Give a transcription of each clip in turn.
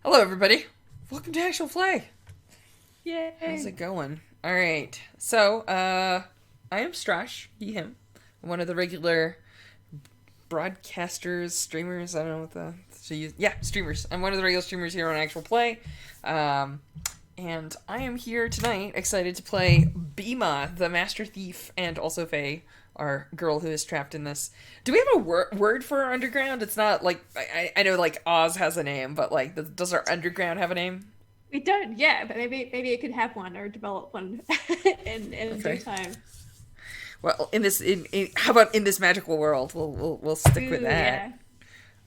Hello, everybody. Welcome to Actual Play. How's Yay. it going? All right. So, I am Strash, he, him. I'm one of the regular broadcasters, streamers. I don't know what the should use. Yeah, streamers. I'm one of the regular streamers here on Actual Play. Um, and I am here tonight, excited to play Bima, the Master Thief, and also Faye, our girl who is trapped in this. Do we have a word for our underground? It's not like I know like Oz has a name, but like does our underground have a name? We don't yet, but maybe it could have one or develop one in due Okay. time. Well, in how about in this magical world? We'll stick with Ooh, that.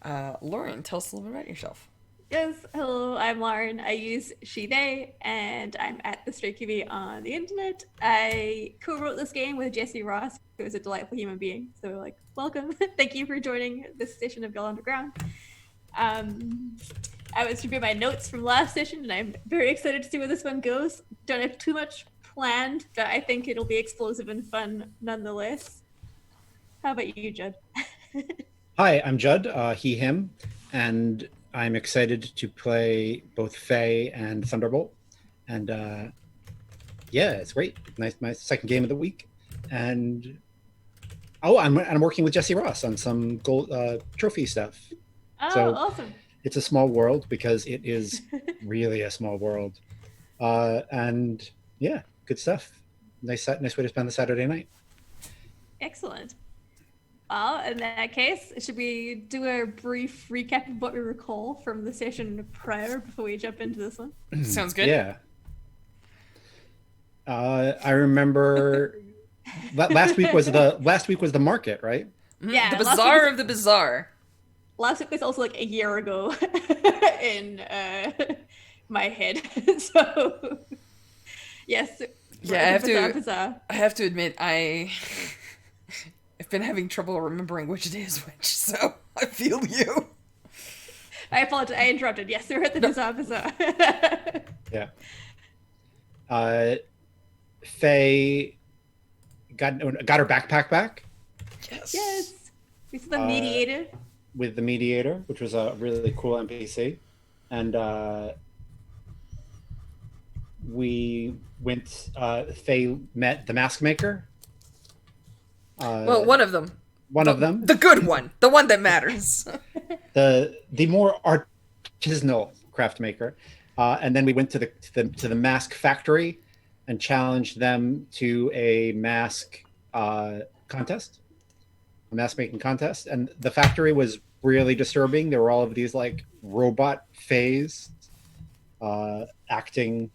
yeah. Lauren, tell us a little bit about yourself. Yes, hello, I'm Lauren. I use she, they, and I'm at the Stray QB on the internet. I co-wrote this game with Jesse Ross, who is a delightful human being. So like, welcome. Thank you for joining this session of Girl Underground. Um I was reviewing my notes from last session, and I'm very excited to see where this one goes. Don't have too much planned, but I think it'll be explosive and fun nonetheless. How about you, Judd? Hi, I'm Judd, he, him, and I'm excited to play both Faye and Thunderbolt. And yeah, it's great. Nice, my second game of the week. And oh, I'm working with Jesse Ross on some gold trophy stuff. Oh, So awesome. it's a small world because it is really a small world. And yeah, good stuff. Nice way to spend the Saturday night. Excellent. Well, in that case, should we do a brief recap of what we recall from the session prior before we jump into this one? Sounds good. Yeah. I remember last week was the market, right? The Yeah, bizarre of the bizarre. last week was also like a year ago in my head. So yes, Yeah, I have bizarre, to. bizarre. I have to admit, I've been having trouble remembering which it is which. So I feel you. I apologize. I interrupted. Yes, we're at the No. bizarre, bizarre. Yeah. Uh, Faye got her backpack back Yes. Yes, we saw the uh, mediator. with the mediator, which was a really cool NPC, and we went. Faye met the mask maker, Well, uh, one of them, one of them, the good one, the one that matters. the more artisanal craft maker, and then we went to the mask factory and challenged them to a mask contest, a mask making contest, and the factory was really disturbing. There were all of these like robot phase acting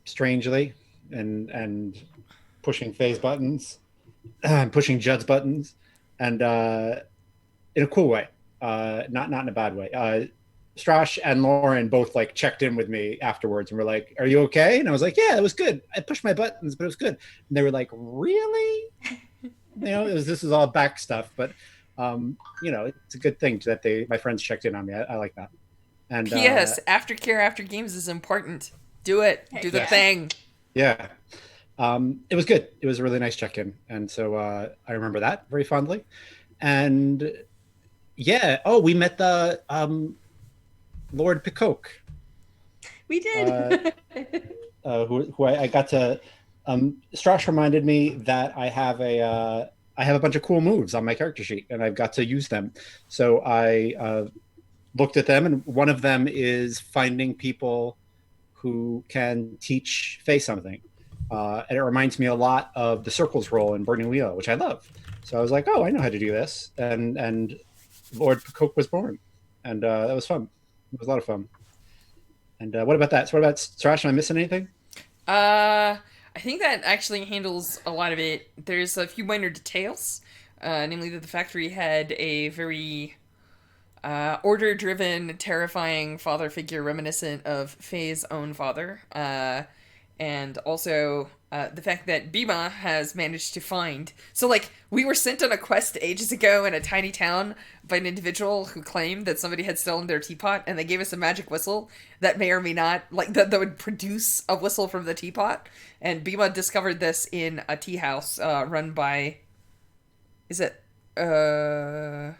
strangely and pushing phase buttons, pushing Judd's buttons, and in a cool way, not in a bad way. Strash and Lauren both like checked in with me afterwards and were like, "Are you okay?" And I was like, "Yeah, it was good. I pushed my buttons, but it was good." And they were like, "Really?" This is all back stuff, but it's a good thing that my friends checked in on me. I like that. And P.S. Aftercare after games is important. Do it. Do Heck the yeah. thing. yeah, it was good. It was a really nice check in, and so I remember that very fondly. And yeah, oh, we met the Lord Picoke, We uh, did. who I got to. Strash reminded me that I have a bunch of cool moves on my character sheet, and I've got to use them. So I looked at them, and one of them is finding people who can teach Faye something. And it reminds me a lot of the circles roll in Burning Wheel, which I love. So I was like, oh, I know how to do this, and Lord Coke was born, and that was fun. It was a lot of fun. And what about that? So what about Strash? Am I missing anything? Uh, I think that actually handles a lot of it. There's a few minor details, namely that the factory had a very order driven, terrifying father figure reminiscent of Faye's own father. And also the fact that Bima has managed to find. So, like, we were sent on a quest ages ago in a tiny town by an individual who claimed that somebody had stolen their teapot, and they gave us a magic whistle that may or may not, like, that would produce a whistle from the teapot. And Bima discovered this in a tea house run by. Is it. I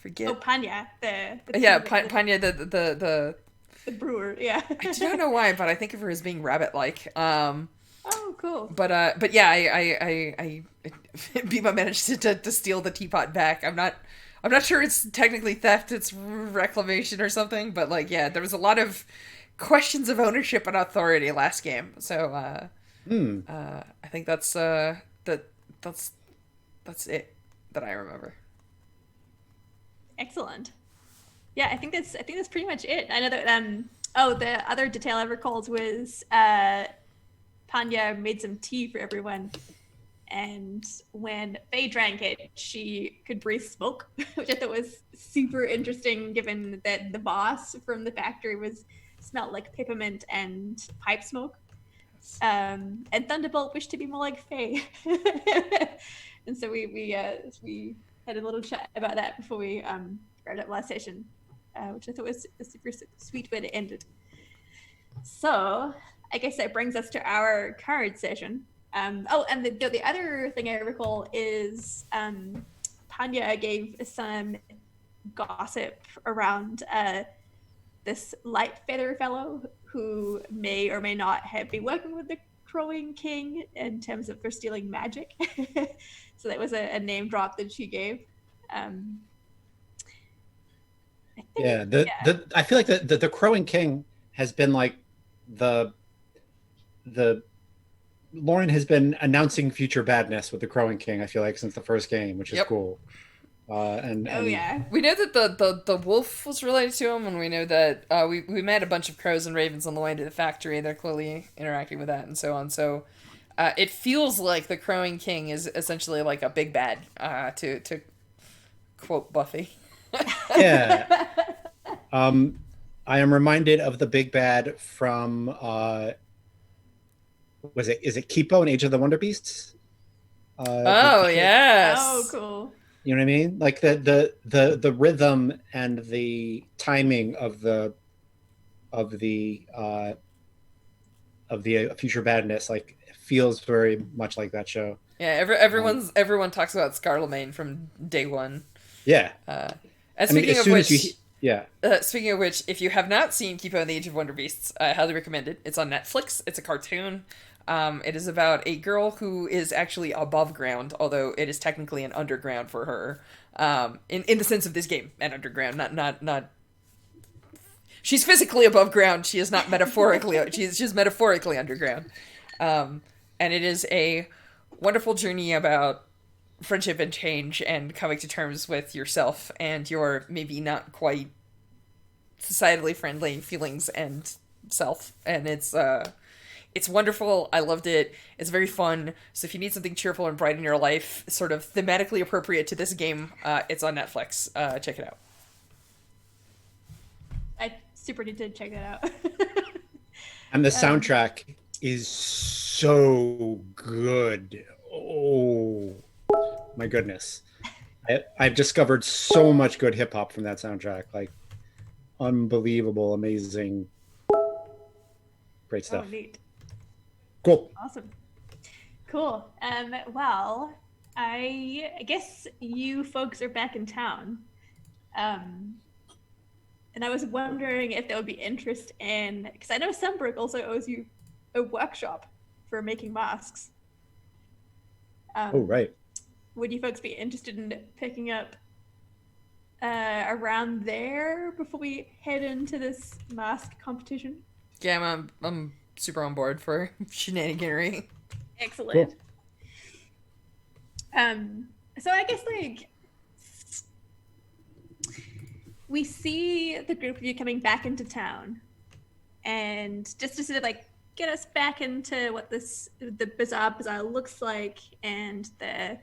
forget. Oh, Panya, the Yeah, the, Panya, the brewer. Yeah. I don't know why, but I think of her as being rabbit-like. Oh, cool. But yeah, I Biba managed to steal the teapot back. I'm not sure it's technically theft. It's reclamation or something. But like, yeah, there was a lot of questions of ownership and authority last game. So Hmm. I think that's that's it that I remember. Excellent. Yeah, I think that's pretty much it. I know that oh, the other detail I recalled was Panya made some tea for everyone, and when Faye drank it, she could breathe smoke, which I thought was super interesting given that the boss from the factory was smelled like peppermint and pipe smoke. And Thunderbolt wished to be more like Faye. And so we had a little chat about that before we wrapped up last session, which I thought was a super sweet way to end it. So I guess that brings us to our card session. Oh, and the other thing I recall is Panya gave some gossip around this light feather fellow who may or may not have been working with the Crowing King in terms of for stealing magic. So that was a name drop that she gave. I think, Yeah, yeah. I feel like the Crowing King has been like the Lauren has been announcing future badness with the Crowing King. I feel like since the first game, which is Yep. cool. Oh yeah. We know that the wolf was related to him, and we know that we met a bunch of crows and ravens on the way to the factory. They're clearly interacting with that and so on. So it feels like the Crowing King is essentially like a big bad, to quote Buffy. Yeah. I am reminded of the big bad from is it Kipo in Age of the Wonder Beasts? Oh The kid. yes. Oh, cool. You know what I mean? Like the rhythm and the timing of the future badness like feels very much like that show. Yeah, everyone talks about Scarlemagne from day one. Yeah. And I mean, speaking as of soon which, as you yeah. speaking of which, if you have not seen Kipo and the Age of Wonder Beasts, I highly recommend it. It's on Netflix. It's a cartoon. It is about a girl who is actually above ground, although it is technically an underground for her. In the sense of this game, an underground, not. She's physically above ground. She is not metaphorically. She's metaphorically underground. And it is a wonderful journey about friendship and change and coming to terms with yourself and your maybe not quite societally friendly feelings and self. And it's wonderful. I loved it. It's very fun. So if you need something cheerful and bright in your life, sort of thematically appropriate to this game, it's on Netflix. Check it out. I super need to check that out. And the soundtrack is so good. Oh my goodness. I've discovered so much good hip hop from that soundtrack. Like unbelievable, amazing, great stuff. Oh, neat. Cool. Awesome. Cool. Well, I guess you folks are back in town. And I was wondering if there would be interest in, because I know Sunbrook also owes you a workshop for making masks. Oh, right. Would you folks be interested in picking up around there before we head into this mask competition? Yeah, I'm super on board for shenaniganery. Excellent. Cool. So I guess like we see the group of you coming back into town, and just to sort of like get us back into what the bazaar looks like and the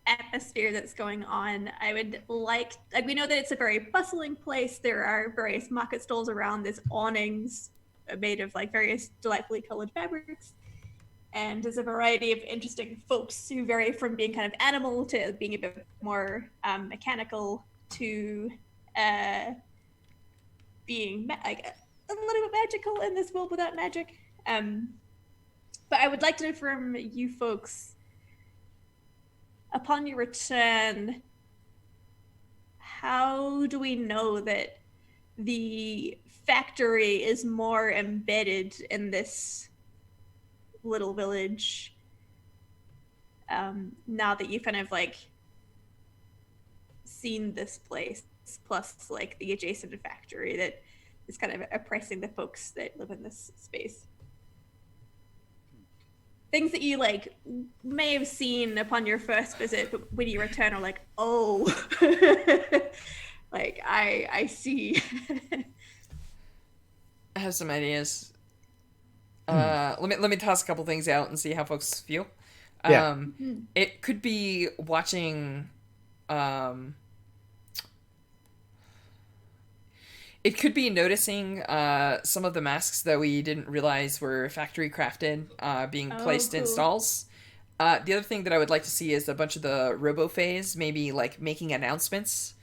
atmosphere that's going on. I would like we know that it's a very bustling place. There are various market stalls around. There's awnings made of like various delightfully colored fabrics, and there's a variety of interesting folks who vary from being kind of animal to being a bit more mechanical to being like a little bit magical in this world without magic. But I would like to know from you folks, upon your return, how do we know that the factory is more embedded in this little village, now that you've kind of like seen this place, plus like the adjacent factory that is kind of oppressing the folks that live in this space? Things that you like may have seen upon your first visit, but when you return are like, oh, like I see. I have some ideas. Let me toss a couple things out and see how folks feel. Yeah. It could be watching. It could be noticing some of the masks that we didn't realize were factory crafted being placed in Cool. stalls. The other thing that I would like to see is a bunch of the RoboFays maybe like making announcements.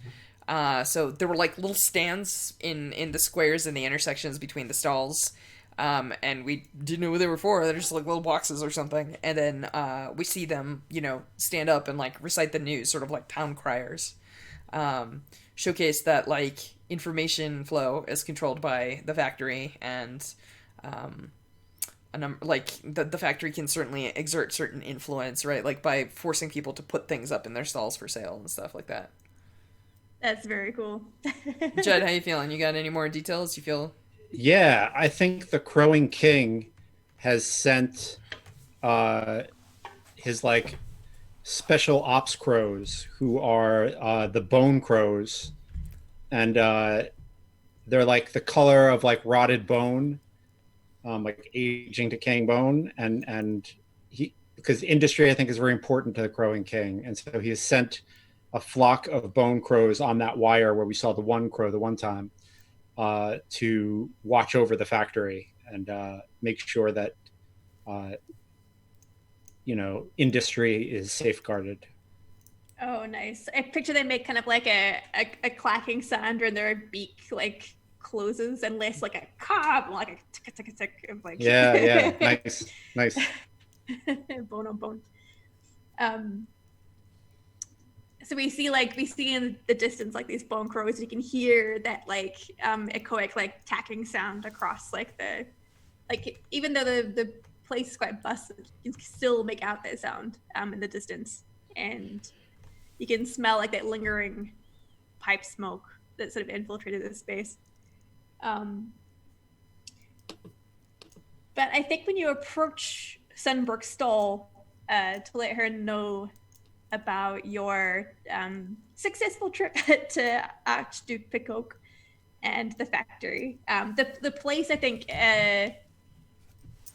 So there were like little stands in the squares and the intersections between the stalls. And we didn't know what they were for. They're just like little boxes or something. And then we see them, stand up and like recite the news, sort of like town criers. Showcase that like information flow is controlled by the factory, and the factory can certainly exert certain influence, right? Like by forcing people to put things up in their stalls for sale and stuff like that. That's very cool. Judd, how you feeling? You got any more details? You feel? Yeah, I think the Crowing King has sent his like special ops crows, who are the bone crows, and they're like the color of like rotted bone, like aging, decaying bone, and he, because industry I think is very important to the Crowing King, and so he has sent a flock of bone crows on that wire where we saw the one crow the one time, to watch over the factory and make sure that industry is safeguarded. Oh, nice. I picture they make kind of like a clacking sound when their beak like closes, and less like a cob, like a tick tick tick of like Yeah, nice. bone on bone. So we see in the distance like these bone crows. You can hear that like echoic like tacking sound across like the, like even though the place is quite busted, you can still make out that sound in the distance, and you can smell like that lingering pipe smoke that sort of infiltrated the space. But I think when you approach Sunbrook's stall to let her know about your successful trip to Archduke Picoke and the factory, the place I think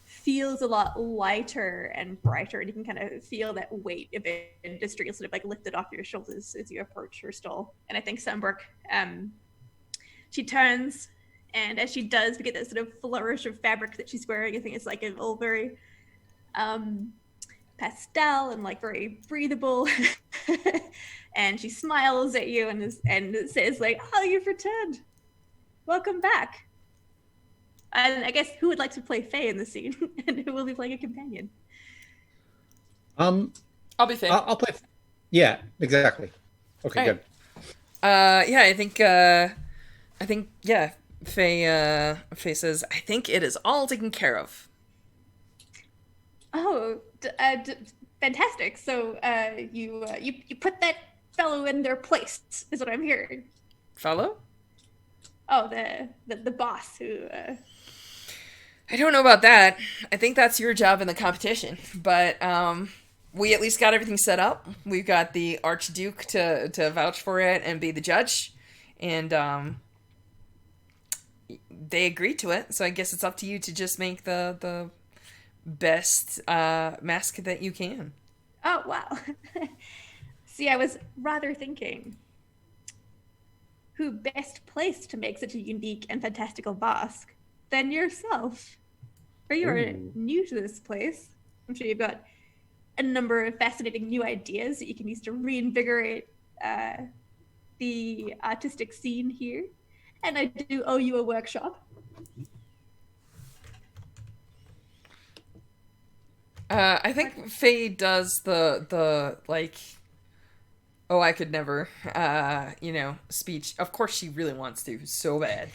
feels a lot lighter and brighter, and you can kind of feel that weight of industry sort of like lifted off your shoulders as you approach her stall. And I think Sunbrook, she turns, and as she does, we get that sort of flourish of fabric that she's wearing. I think it's like an all very pastel and like very breathable. And she smiles at you and says like, "Oh, you've returned. Welcome back." And I guess who would like to play Faye in the scene, and who will be playing a companion? I'll be Faye. I'll play. Yeah, exactly. Okay, All good. right. Yeah, I think yeah. Faye says, "I think it is all taken care of." Oh, fantastic! So you put that fellow in their place, is what I'm hearing. Fellow? Oh, the boss who. I don't know about that. I think that's your job in the competition. But we at least got everything set up. We've got the Archduke to vouch for it and be the judge, and they agreed to it. So I guess it's up to you to just make the best mask that you can. Oh wow! See, I was rather thinking, who best placed to make such a unique and fantastical mask than yourself? For you are new to this place. I'm sure you've got a number of fascinating new ideas that you can use to reinvigorate the artistic scene here. And I do owe you a workshop. I think Faye does the like Oh, I could never. Speech. Of course, she really wants to so bad,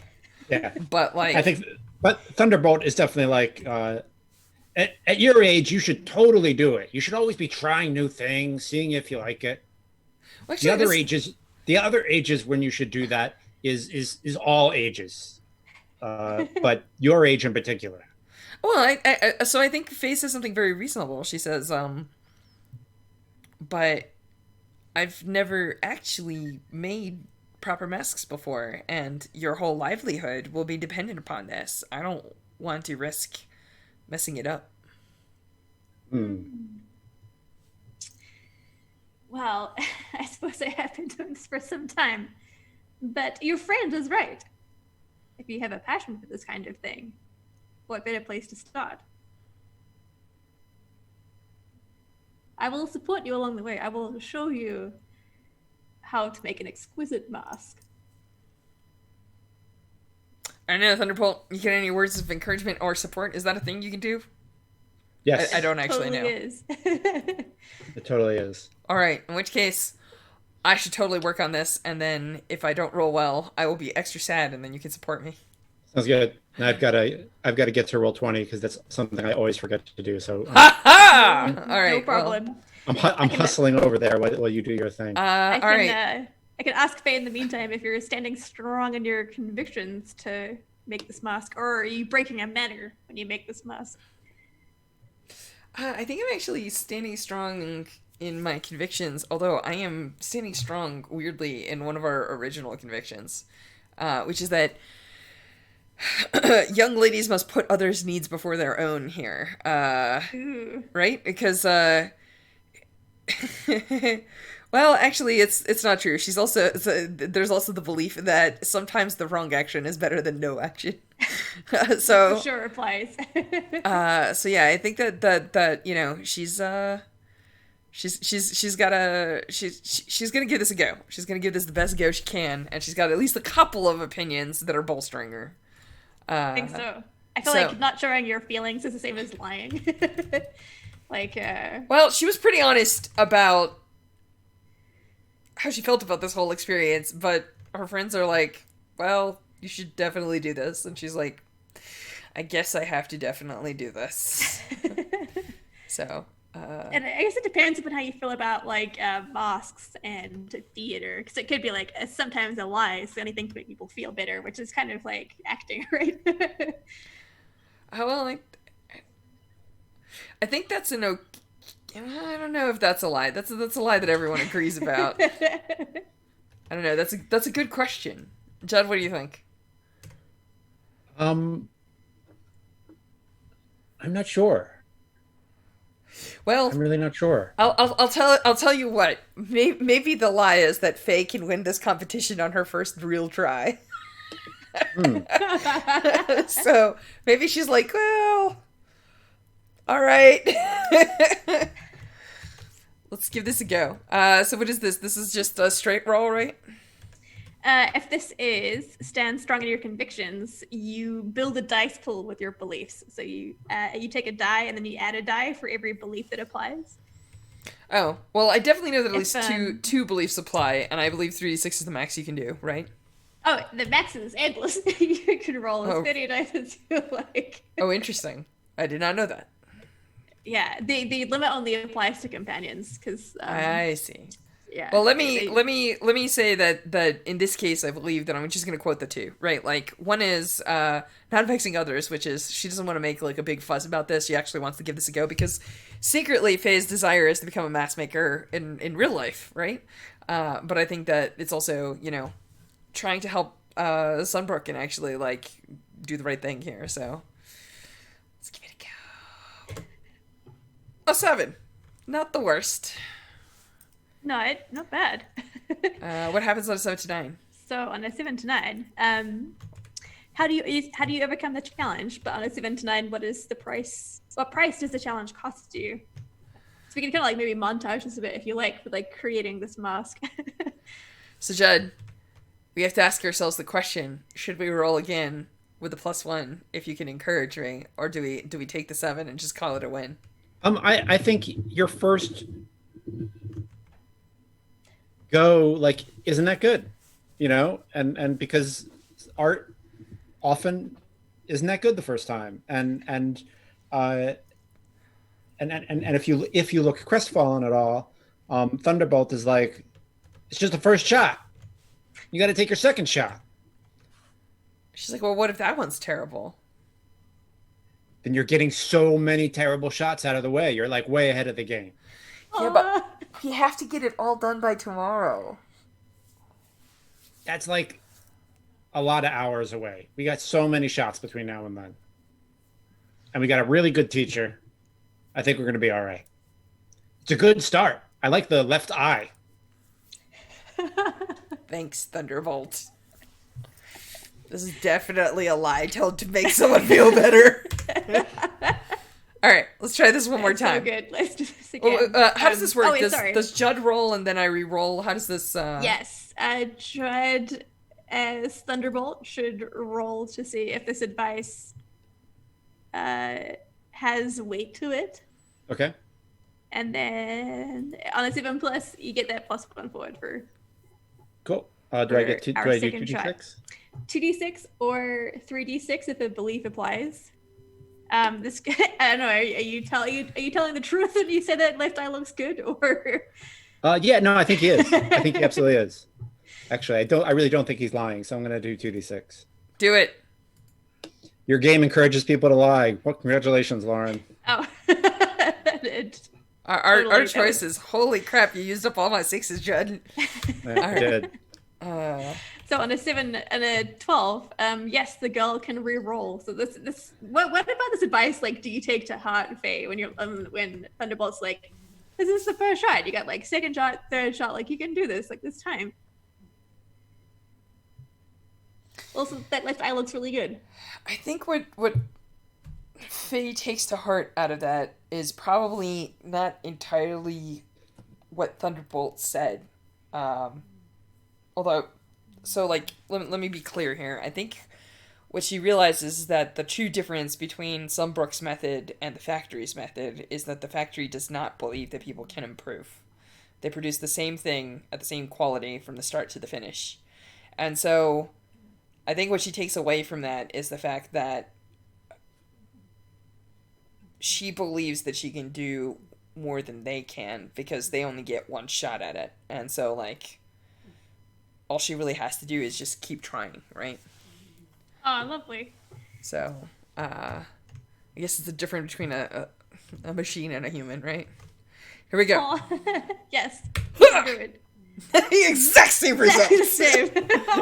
Yeah, but I like, think, but Thunderbolt is definitely like at your age, you should totally do it. You should always be trying new things, seeing if you like it. well, The actually, other this. ages, the other ages when you should do that is all ages, but your age in particular. Well, so I think Faye says something very reasonable. She says, but I've never actually made proper masks before, and your whole livelihood will be dependent upon this. I don't want to risk messing it up. Hmm. Well, I suppose I have been doing this for some time. But your friend is right. If you have a passion for this kind of thing, what better place to start? I will support you along the way. I will show you how to make an exquisite mask. I don't know, Thunderbolt. You get any words of encouragement or support? Is that a thing you can do? Yes, I don't actually Totally know. is. it totally is. All right. In which case, I should totally work on this, and then if I don't roll well, I will be extra sad, and then you can support me. Sounds good. And I've got to get to roll 20 because that's something I always forget to do. So Ha ha! All right. No problem. I'm hustling over there while you do your thing. Well, all right. I can ask Faye in the meantime if you're standing strong in your convictions to make this mask, or are you breaking a manner when you make this mask? I think I'm actually standing strong in my convictions, although I am standing strong, weirdly, in one of our original convictions, which is that young ladies must put others' needs before their own here. Ooh. Right? Because, well, actually, it's not true. There's also the belief that sometimes the wrong action is better than no action. So For sure applies. so yeah, I think that she's gonna give this a go. She's gonna give this the best go she can, and she's got at least a couple of opinions that are bolstering her. I think so. I feel like not showing your feelings is the same as lying. Well, she was pretty honest about how she felt about this whole experience, but her friends are like, well, you should definitely do this. And she's like, I guess I have to definitely do this. So, and I guess it depends upon how you feel about masks and theater, because it could be like sometimes a lie is anything to make people feel better, which is kind of like acting, right? well, I think that's an okay. I don't know if that's a lie. That's a lie that everyone agrees about. I don't know. That's a good question. Judd, what do you think? I'm not sure. Well, I'm really not sure. I'll tell you what. Maybe the lie is that Faye can win this competition on her first real try. So maybe she's like, well, all right. Let's give this a go. So what is this? This is just a straight roll, right? If this is stand strong in your convictions, you build a dice pool with your beliefs. So you take a die and then you add a die for every belief that applies. Oh, well, I definitely know that at least two beliefs apply, and I believe 3d6 is the max you can do, right? Oh, the max is endless. You can roll as many dice as you like. Oh, interesting. I did not know that. Yeah, the limit only applies to companions because I see. Yeah. Well, let me say that in this case, I believe that I'm just going to quote the two, right? Like, one is not vexing others, which is she doesn't want to make like a big fuss about this. She actually wants to give this a go because secretly Faye's desire is to become a mask maker in real life, right? But I think that it's also, trying to help Sunbrook and actually like do the right thing here. So let's give it a go. A 7, not the worst. No, not bad. What happens on a 7 to 9? So on a 7 to 9, how do you overcome the challenge? But on a 7 to 9, what is the price? What price does the challenge cost you? So we can kind of like maybe montage this a bit if you like, for like creating this mask. So Judd, we have to ask ourselves the question: should we roll again with a +1 if you can encourage me, or do we take the 7 and just call it a win? I think your first go like, isn't that good? You know, and because art often isn't that good the first time, uh, and if you look crestfallen at all, Thunderbolt is like, it's just the first shot. You got to take your second shot. She's like, well, what if that one's terrible? Then you're getting so many terrible shots out of the way. You're like way ahead of the game. Yeah, but Aw. we have to get it all done by tomorrow. That's like a lot of hours away. We got so many shots between now and then. And we got a really good teacher. I think we're going to be all right. It's a good start. I like the left eye. Thanks, Thunderbolt. This is definitely a lie told to make someone feel better. All right, let's try this one more So time. good. Let's do this again. How does this work? Oh, wait, does, sorry. does Judd roll and then I re-roll? How does this? Yes, Judd as Thunderbolt should roll to see if this advice has weight to it. Okay. And then on a 7+, you get that +1 forward for Cool. Do I get two? our Do I do second shot. 2d6? 2d6 or 3d6 if a belief applies. This I don't know. Are you telling the truth when you say that left eye looks good, or? Yeah, no, I think he is. I think he absolutely is. Actually, I really don't think he's lying. So I'm going to do 2d6. Do it. Your game encourages people to lie. Well, congratulations, Lauren. Oh, Our Totally. choices. Holy crap! You used up all my sixes, Judd. I did. So on a 7 and a 12, yes, the girl can re-roll. So this what about this advice? Like, do you take to heart, Faye, when you're when Thunderbolt's like, this is the first shot. You got like second shot, third shot. Like, you can do this. Like, this time. Also, that left eye looks really good. I think what Faye takes to heart out of that is probably not entirely what Thunderbolt said. Although, so like, let me be clear here. I think what she realizes is that the true difference between Sunbrook's method and the factory's method is that the factory does not believe that people can improve. They produce the same thing at the same quality from the start to the finish. And so I think what she takes away from that is the fact that she believes that she can do more than they can because they only get one shot at it. And so, like, all she really has to do is just keep trying, right? Oh, lovely. So, I guess it's the difference between a machine and a human, right? Here we go. Aw. Yes. You do it. The exact same results. Same.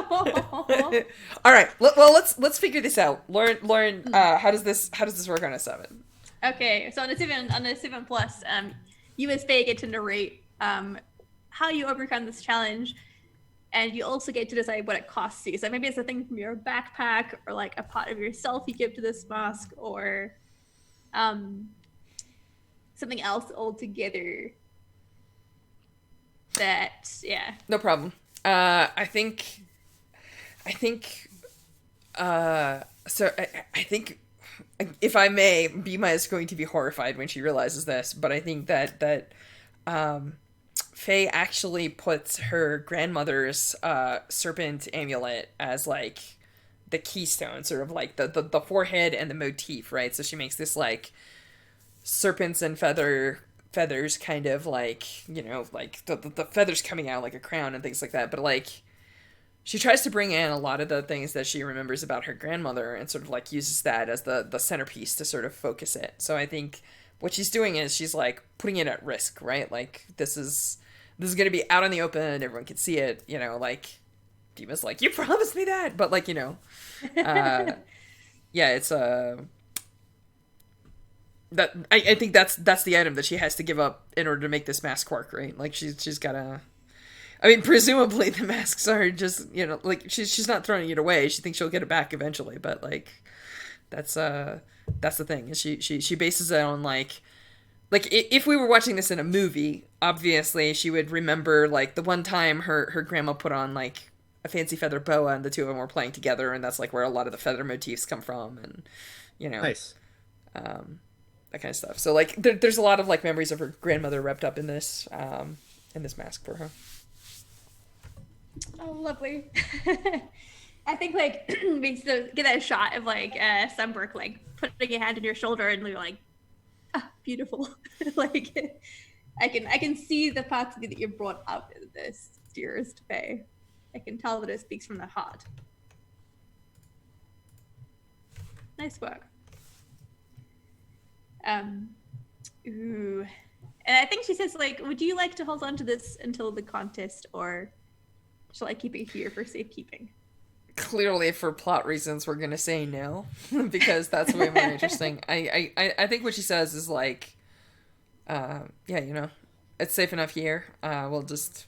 All right. Well, let's figure this out. Lauren, how does this work on a 7? Okay, so on a 7+, you as Faye get to narrate how you overcome this challenge, and you also get to decide what it costs you. So maybe it's a thing from your backpack, or like a part of yourself you give to this mask, or something else altogether. That, yeah. No problem. I think. So I think, if I may, Bima is going to be horrified when she realizes this. But I think that Faye actually puts her grandmother's serpent amulet as like the keystone, sort of like the forehead and the motif, right? So she makes this like serpents and feathers kind of like, you know, like the feathers coming out like a crown and things like that. But like, she tries to bring in a lot of the things that she remembers about her grandmother and sort of like uses that as the centerpiece to sort of focus it. So I think what she's doing is she's like putting it at risk, right? Like, this is going to be out in the open, everyone can see it, you know, like Dima's like, you promised me that, but like, you know, yeah, it's that I think that's the item that she has to give up in order to make this mask work, right? Like, she's gotta. I mean, presumably the masks are just, you know, like she's not throwing it away. She thinks she'll get it back eventually, but like, that's the thing. Is she bases it on like if we were watching this in a movie, obviously she would remember like the one time her grandma put on like a fancy feather boa and the two of them were playing together, and that's like where a lot of the feather motifs come from, and you know, Nice. that kind of stuff. So like there's a lot of like memories of her grandmother wrapped up in this mask for her. Oh, lovely. I think like we still get that shot of like Sunbrook like putting a hand on your shoulder and you're like, ah, beautiful. Like I can see the parts of you that you brought up in this, dearest Faye. I can tell that it speaks from the heart. Nice work. Ooh. And I think she says, like, would you like to hold on to this until the contest, or shall I keep it here for safekeeping? Clearly, for plot reasons, we're gonna say no because that's way more interesting. I think what she says is like, yeah, you know, it's safe enough here. We'll just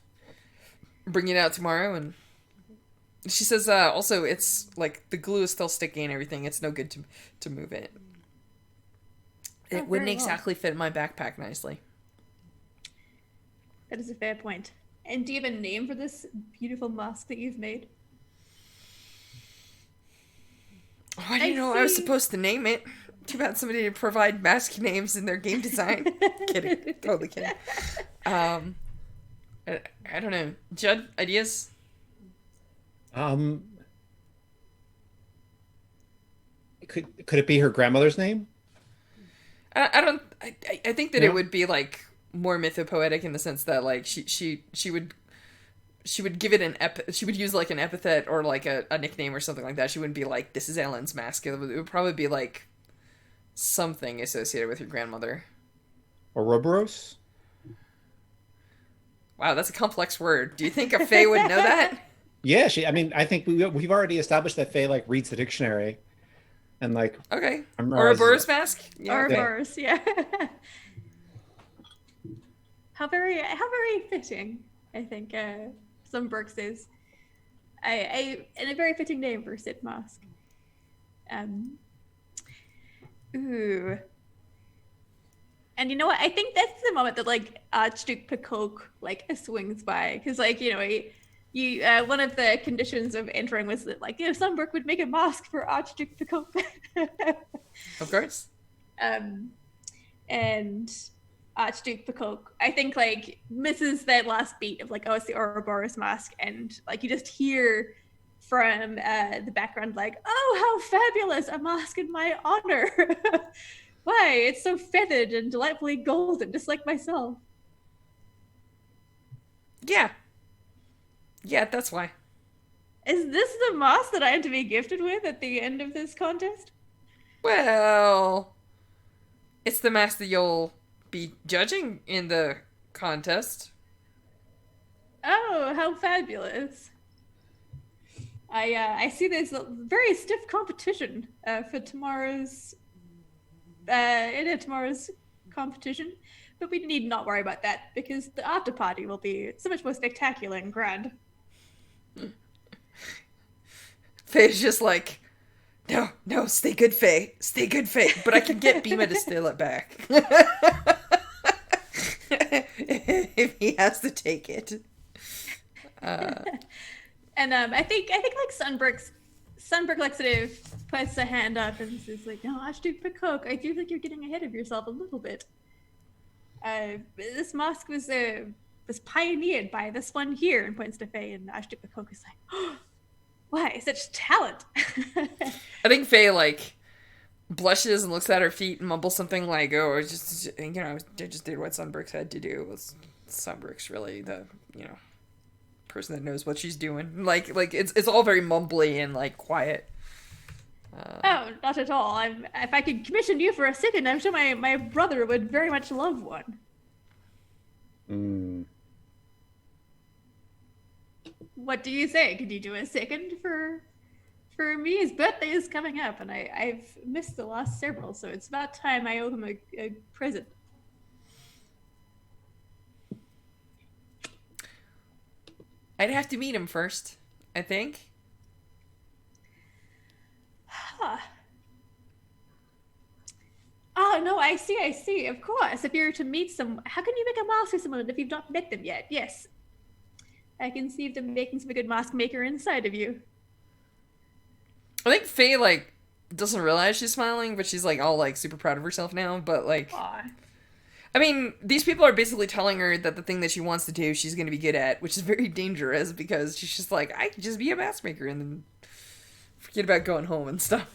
bring it out tomorrow, and she says also it's like the glue is still sticky and everything. It's no good to move it. It wouldn't exactly fit in my backpack nicely. That is a fair point. And do you have a name for this beautiful mask that you've made? I didn't know I was supposed to name it. Too bad somebody didn't provide mask names in their game design. Kidding. Totally kidding. I don't know. Judd, ideas? Could it be her grandmother's name? I think that it would be like more mythopoetic in the sense that like she would give it she would use like an epithet or like a nickname or something like that. She wouldn't be like, this is Ellen's mask. It would probably be like something associated with your grandmother. Ouroboros? Wow, that's a complex word. Do you think a Fae would know that? Yeah, I mean, I think we've already established that Faye like reads the dictionary, and like okay, Ouroboros mask. Yeah, Ouroboros, yeah. How very fitting. I think Sunbrooks is and a very fitting name for Sid Mask. Ooh. And you know what? I think that's the moment that like Archduke Pacoke like swings by, because like you know one of the conditions of entering was that like Sunbrook would make a mask for Archduke Pacoke. Of course. And Archduke Pacoke, I think like misses that last beat of like, oh, it's the Ouroboros mask, and like you just hear from the background like, oh, how fabulous, a mask in my honor. Why, it's so feathered and delightfully golden, just like myself. Yeah, that's why. Is this the mask that I am to be gifted with at the end of this contest? Well, it's the mask that you'll be judging in the contest. Oh, how fabulous. I see there's a very stiff competition for tomorrow's competition, but we need not worry about that because the after party will be so much more spectacular and grand. Faye's just like, no, stay good, Faye. Stay good, Faye. But I can get Bima to steal it back. If he has to take it. And I think like Sunbrook like sort of puts a hand up and says like, no, Archduke Pacoke, I do think you're getting ahead of yourself a little bit. This mask was pioneered by this one here, and points to Faye, and Archduke Pacoke is like, oh, why, such talent. I think Faye like blushes and looks at her feet and mumbles something like, oh, just I just did what Sunbrook's had to do. Sunbrook's really the person that knows what she's doing. Like it's all very mumbly and like quiet. Oh, not at all. If I could commission you for a second, I'm sure my brother would very much love one. What do you say? Could you do a second for me? His birthday is coming up, and I've missed the last several, so it's about time I owe him a present. I'd have to meet him first, I think. Huh. Oh, no, I see. Of course. If you're to meet how can you make a mask for someone if you've not met them yet? Yes. I can see them making some good mask maker inside of you. I think Faye, like, doesn't realize she's smiling, but she's, like, all, like, super proud of herself now, but, like... Aww. I mean, these people are basically telling her that the thing that she wants to do, she's going to be good at, which is very dangerous because she's just like, I could just be a mask maker and then forget about going home and stuff.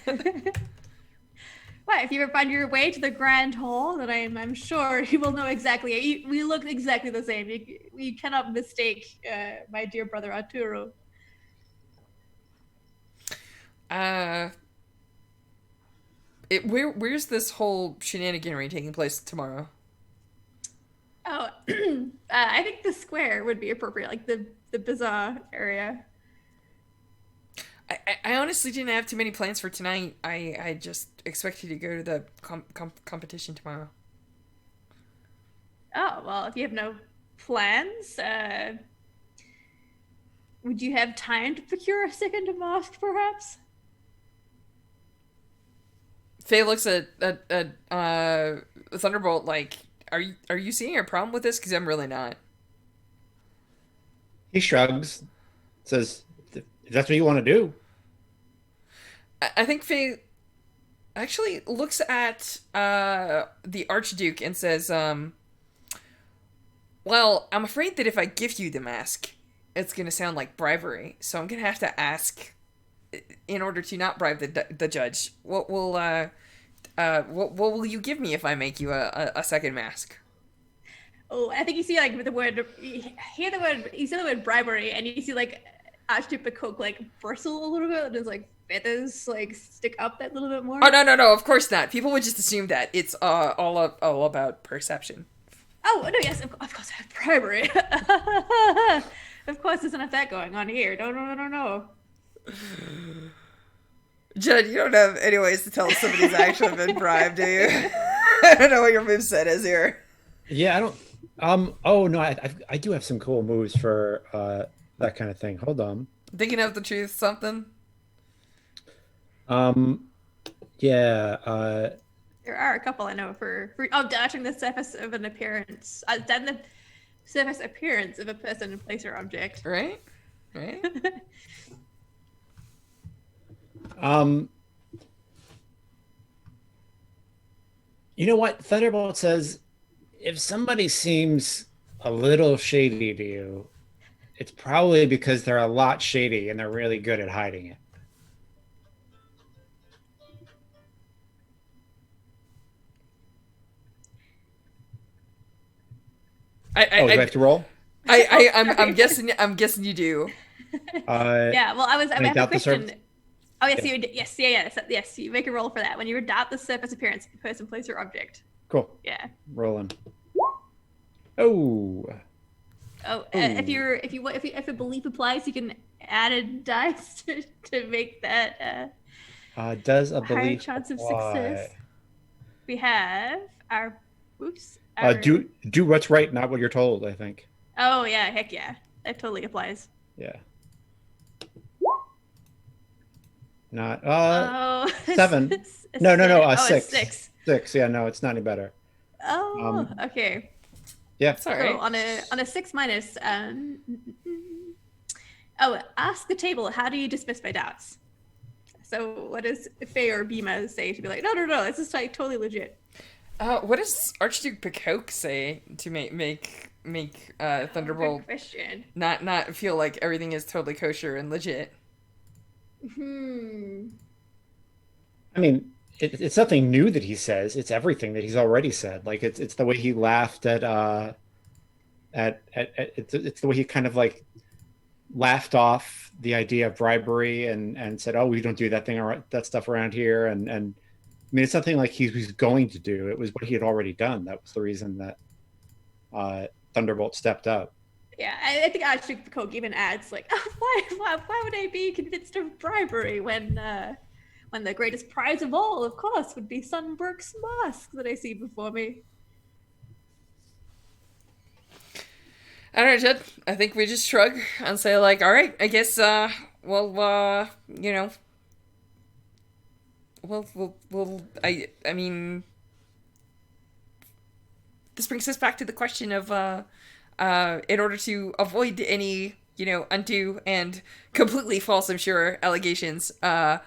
Well, if you ever find your way to the Grand Hall, then I'm sure you will know exactly. We look exactly the same. You cannot mistake my dear brother Arturo. Where's this whole shenaniganry taking place tomorrow? Oh, I think the square would be appropriate, like the bazaar area. I honestly didn't have too many plans for tonight. I just expected to go to the competition tomorrow. Oh, well, if you have no plans, would you have time to procure a second mask, perhaps? Faye looks at Thunderbolt like, are you seeing a problem with this? Because I'm really not. He shrugs, says, "If that's what you want to do." I think Faye actually looks at the Archduke and says, well, I'm afraid that if I give you the mask, it's going to sound like bribery. So I'm going to have to ask, in order to not bribe the judge, what will you give me if I make you a second mask? Oh, I think you see like the word, you see the word bribery, and you see like Archduke Coke like bristle a little bit, and his like feathers like stick up that little bit more. Oh no! Of course not. People would just assume that it's all about perception. Oh no! Yes, of course I have bribery. Of course, there's enough that going on here. No. Judd, you don't have any ways to tell if somebody's actually been bribed, do you? I don't know what your moveset is here. Yeah, I don't. Oh no, I do have some cool moves for that kind of thing. Hold on. Thinking of the truth, something. Yeah. There are a couple I know for dashing the surface of an appearance. Done the surface appearance of a person, place, or object. Right. You know what? Thunderbolt says, if somebody seems a little shady to you, it's probably because they're a lot shady and they're really good at hiding it. Do I have to roll? I'm guessing you do. Yeah. Well, I have a adopt the question. surface? Oh yes, you yes. You make a roll for that when you adopt the surface appearance of a person, place, or object. Cool. Yeah. Rolling. Oh. If a belief applies, you can add a dice to make that Does a higher belief chance of apply? success. We have our Do what's right, not what you're told, I think. Oh yeah, heck yeah, that totally applies. Yeah. Not 7. No, 6. 6. 6. Yeah, no, it's not any better. Oh, okay. Yeah. Sorry. So on a 6 minus, ask the table, how do you dismiss my doubts? So what does Faye or Bima say to be like, no, this is like totally legit? What does Archduke Pecoke say to make Thunderbolt Good question. not feel like everything is totally kosher and legit? I mean, it's nothing new that he says. It's everything that he's already said. Like it's the way he laughed at it's the way he kind of like laughed off the idea of bribery and said, "Oh, we don't do that stuff around here." And I mean, it's something like he was going to do. It was what he had already done. That was the reason that Thunderbolt stepped up. Yeah, I think Archduke Pecoke even adds like, why would I be convinced of bribery when the greatest prize of all, of course, would be Sunbrook's mask that I see before me. I don't know, Jed. I think we just shrug and say like, all right, I guess we'll I mean, this brings us back to the question of in order to avoid any undue and completely false, I'm sure, allegations, what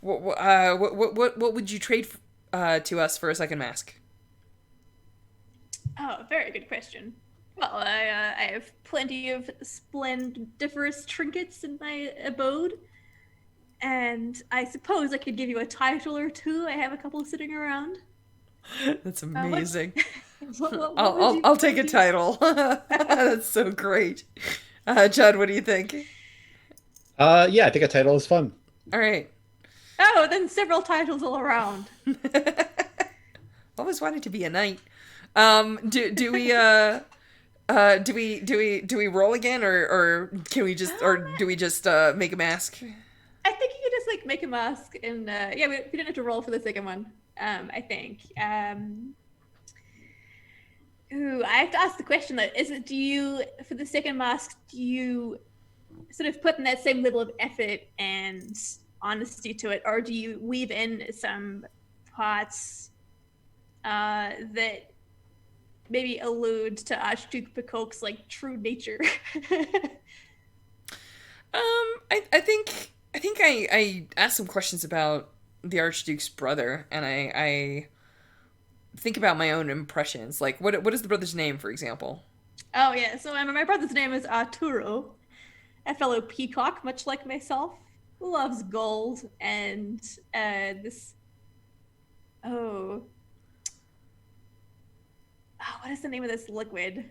would you trade to us for a second mask? Oh, very good question. Well, I have plenty of splendiferous trinkets in my abode, and I suppose I could give you a title or two. I have a couple sitting around. That's What's amazing. what would you? I'll What take would a you? title. That's so great. Judd, what do you think? Yeah, I think a title is fun. All right. Oh, then several titles all around. Always wanted to be a knight. Do we do we roll again, or can we just, or do we just make a mask? I think you could just like make a mask, and yeah, we don't have to roll for the second one. I think. Ooh, I have to ask the question though. Is it, do you, for the second mask, do you sort of put in that same level of effort and honesty to it, or do you weave in some parts that maybe allude to Archduke Picoc's like true nature? I think I asked some questions about the Archduke's brother, and I think about my own impressions. Like, what is the brother's name, for example? Oh yeah, so my brother's name is Arturo, a fellow peacock, much like myself, who loves gold and this. Oh, what is the name of this liquid?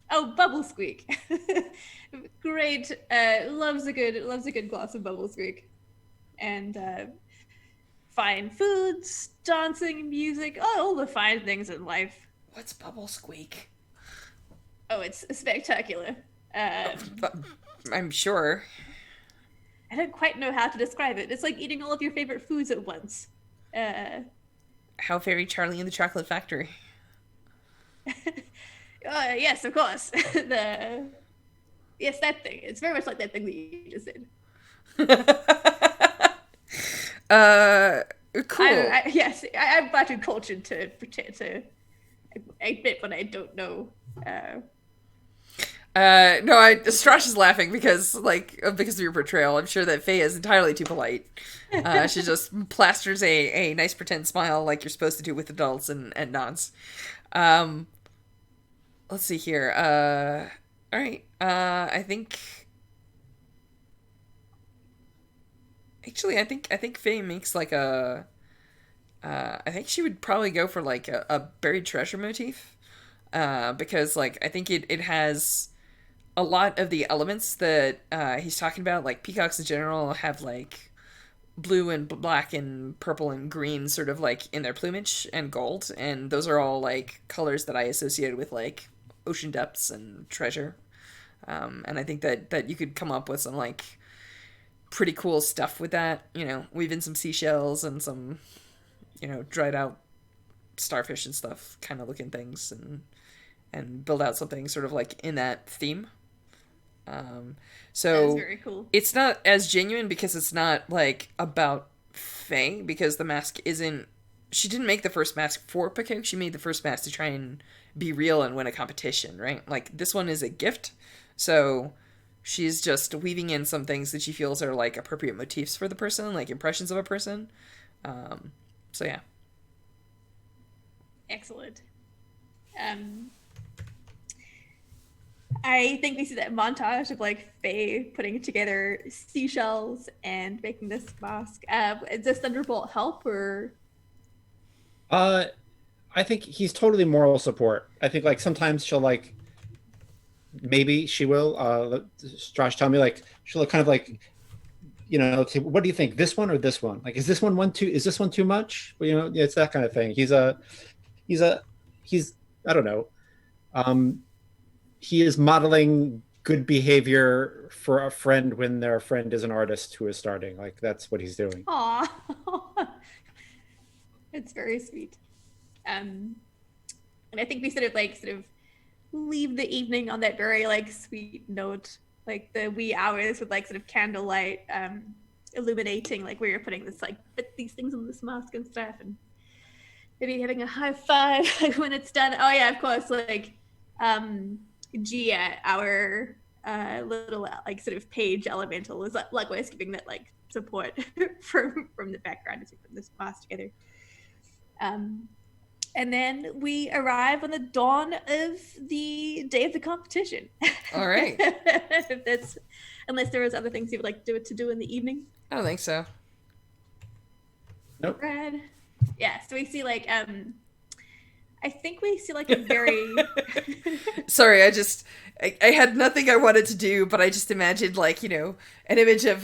Oh, Bubble Squeak. Great. Loves a good glass of Bubble Squeak, and fine foods, dancing, music, all the fine things in life. What's Bubble Squeak? Oh, it's spectacular. I'm sure. I don't quite know how to describe it. It's like eating all of your favorite foods at once. How very Charlie and the Chocolate Factory. Yes, of course. Yes, that thing. It's very much like that thing that you just said. Cool. Yes, I'm far too cultured to pretend to admit when I don't know. No, Strash is laughing because of your portrayal. I'm sure that Faye is entirely too polite. She just plasters a nice pretend smile like you're supposed to do with adults and nods. Let's see here. All right. I think. Actually, I think Faye makes like a. I think she would probably go for like a buried treasure motif, because like I think it has a lot of the elements that he's talking about. Like peacocks in general have like blue and black and purple and green sort of like in their plumage, and gold, and those are all like colors that I associated with like ocean depths and treasure. And I think that you could come up with some like pretty cool stuff with that. Weave in some seashells and some dried out starfish and stuff kind of looking things, and build out something sort of like in that theme. So That's very cool. it's not as genuine because it's not like about Faye, because the mask isn't. She didn't make the first mask for Pico. She made the first mask to try and be real and win a competition, right? Like this one is a gift, so she's just weaving in some things that she feels are like appropriate motifs for the person, like impressions of a person. So yeah. Excellent. I think we see that montage of like Faye putting together seashells and making this mask. Does Thunderbolt help, or? I think he's totally moral support. I think like sometimes she'll like, maybe she will. Josh, tell me, like she'll kind of like, say, what do you think, this one or this one? Like, is this one too? Is this one too much? Well, it's that kind of thing. He's I don't know. He is modeling good behavior for a friend when their friend is an artist who is starting. Like that's what he's doing. Aw, it's very sweet. And I think we sort of leave the evening on that very like sweet note, like the wee hours with like sort of candlelight, illuminating like where you're putting this like put these things on this mask and stuff, and maybe having a high five when it's done. Oh yeah, of course, like Gia, our little like sort of page elemental, is likewise giving that like support from the background as we put this mask together. And then we arrive on the dawn of the day of the competition. All right. If that's, unless there was other things you would like to do in the evening. I don't think so. Nope. Brad. Yeah, so we see like I think we see like a very Sorry, I had nothing I wanted to do, but I just imagined like, an image of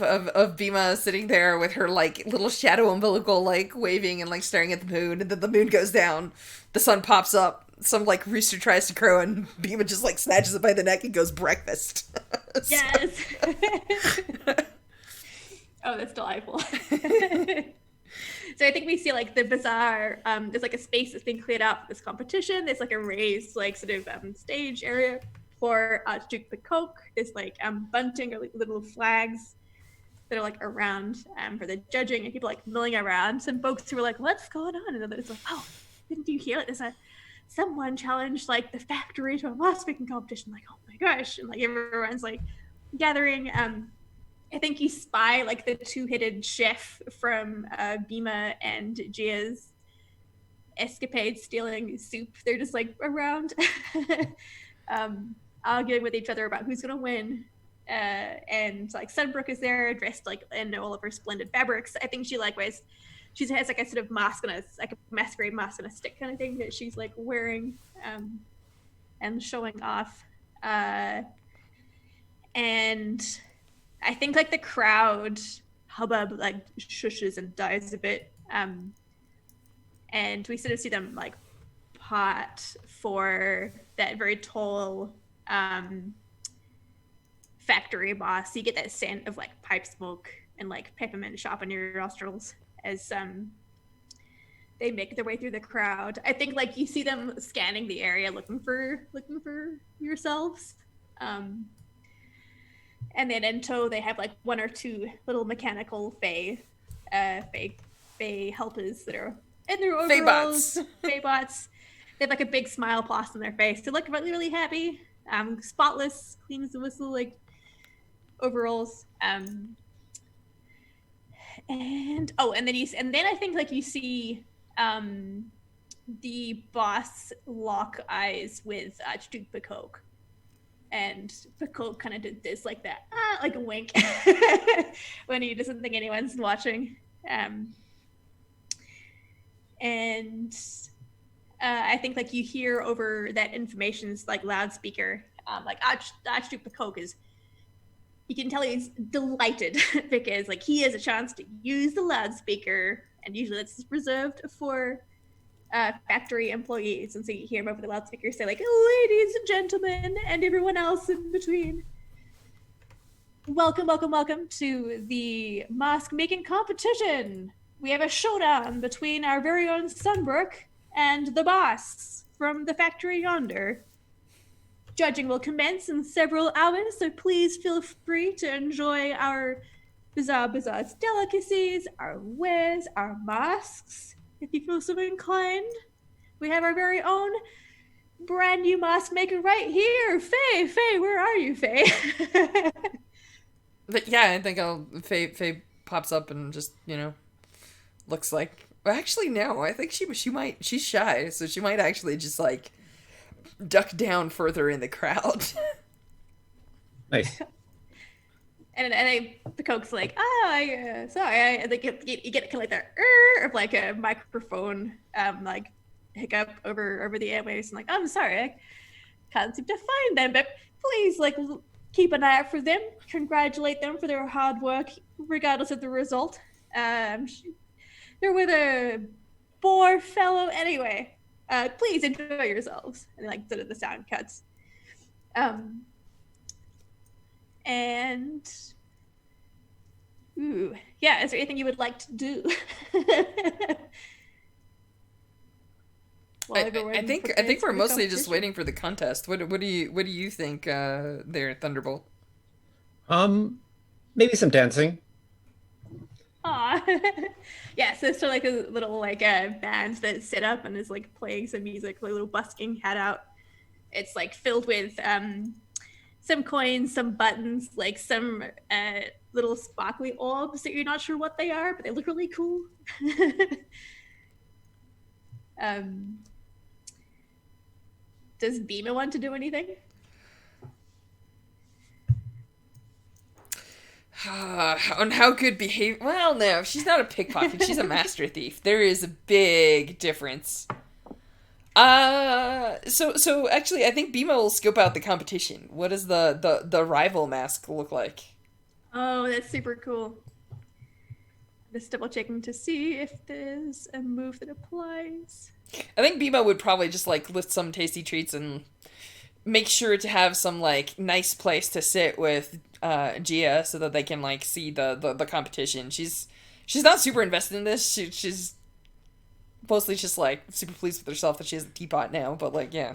Bima sitting there with her like little shadow umbilical like waving and like staring at the moon, and then the moon goes down, the sun pops up, some like rooster tries to crow, and Bima just like snatches it by the neck and goes breakfast. Yes. Oh, that's delightful. So I think we see like the bazaar. There's like a space that's being cleared out for this competition. There's like a raised like sort of stage area for Archduke Bacoque. There's like bunting or like little flags that are like around for the judging, and people like milling around. Some folks who are like, "What's going on?" And others like, "Oh, didn't you hear? There's someone challenged like the factory to a mask making competition." Like, oh my gosh! And like everyone's like gathering. I think you spy like the two-headed chef from Bima and Gia's escapade stealing soup. They're just like around arguing with each other about who's gonna win. And like Sunbrook is there dressed like in all of her splendid fabrics. I think she likewise she has like a sort of mask on like a masquerade mask on a stick kind of thing that she's like wearing and showing off. And I think like the crowd hubbub like shushes and dies a bit. And we sort of see them like pot for that very tall factory boss. You get that scent of like pipe smoke and like peppermint sharp on your nostrils as they make their way through the crowd. I think like you see them scanning the area looking for yourselves. And then in tow, they have like one or two little mechanical Fae helpers that are in their overalls. Fae bots. They have like a big smile plastered on their face. They look really, really happy. Spotless, clean as a whistle, like overalls. And then I think like you see the boss lock eyes with Archduke Bacoque. And Bacoque kind of did this like that, like a wink when he doesn't think anyone's watching. And I think like you hear over that information's like loudspeaker, like Archduke Bacoque is, you can tell he's delighted because like he has a chance to use the loudspeaker, and usually that's reserved for factory employees, and so you hear him over the loudspeaker say like, "Ladies and gentlemen, and everyone else in between, welcome to the mask making competition. We have a showdown between our very own Sunbrook and the boss from the factory yonder. Judging will commence in several hours, so please feel free to enjoy our bazaar's delicacies, our wares, our masks, if you feel so inclined. We have our very own brand new mask maker right here. Faye, where are you, Faye?" But yeah, I think Faye pops up and just, looks like, well, actually no, I think she's shy, so she might actually just like duck down further in the crowd. Nice. And Bacoque's like, sorry. I like you get kind of like that of like a microphone like hiccup over the airwaves, and like, "I'm sorry, I can't seem to find them, but please like keep an eye out for them. Congratulate them for their hard work, regardless of the result. They're with a poor fellow anyway. Please enjoy yourselves." And like sort of the sound cuts. And yeah, is there anything you would like to do? I think we're mostly just waiting for the contest. What do you think there, Thunderbolt? Maybe some dancing. Aw. Yeah, so it's sort of like a little like a band that's set up and is like playing some music, like a little busking hat out. It's like filled with some coins, some buttons, like some little sparkly orbs that you're not sure what they are, but they look really cool. Does Bima want to do anything? On how good behavior. Well, no, she's not a pickpocket. She's a master thief. There is a big difference. So actually, I think Bima will scope out the competition. What does the rival mask look like? Oh, that's super cool. Just double checking to see if there's a move that applies. I think Bima would probably just like lift some tasty treats and make sure to have some like nice place to sit with Gia so that they can like see the competition. She's not super invested in this. She's mostly just like super pleased with herself that she has a teapot now. But like, yeah.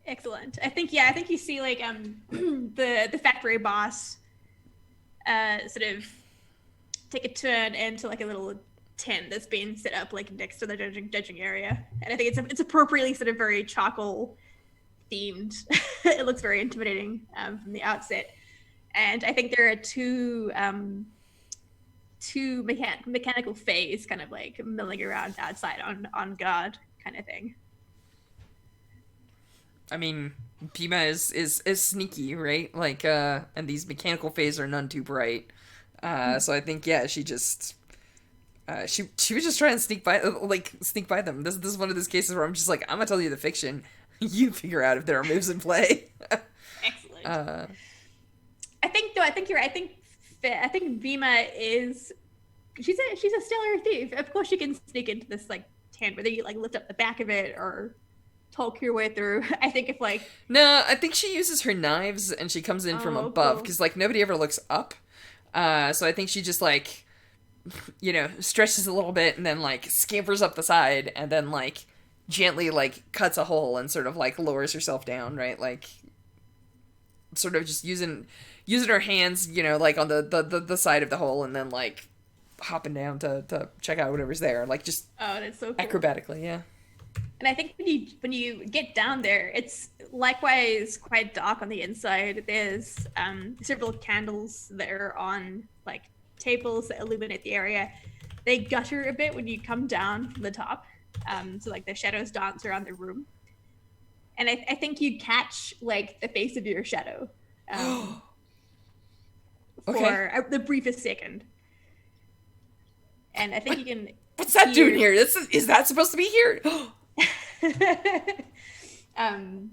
Excellent. I think you see like the factory boss sort of take a turn into like a little tent that's been set up like next to the judging area, and I think it's appropriately sort of very charcoal themed. It looks very intimidating from the outset, and I think there are two mechanical fays kind of like milling around outside on guard kind of thing. I mean, Bima is sneaky, right? Like, and these mechanical fays are none too bright. So I think, yeah, she just, she was just trying to sneak by them. This is one of those cases where I'm just like, I'm gonna tell you the fiction. You figure out if there are moves in play. Excellent. I think you're right. I think Bima she's a stellar thief. Of course, she can sneak into this like tent, whether you like lift up the back of it or talk your way through. I think if like no, I think she uses her knives and she comes in from above because like nobody ever looks up. So I think she just like, stretches a little bit and then like scampers up the side and then like gently like cuts a hole and sort of like lowers herself down, right? Like sort of just using her hands, like on the side of the hole and then like hopping down to check out whatever's there, like just that's so cool. Acrobatically, yeah. And I think when you get down there, it's likewise quite dark on the inside. There's several candles that are on like tables that illuminate the area. They gutter a bit when you come down from the top, so like the shadows dance around the room. And I think you catch like the face of your shadow for the briefest second. And I think you can. What's that doing here? Is that supposed to be here? And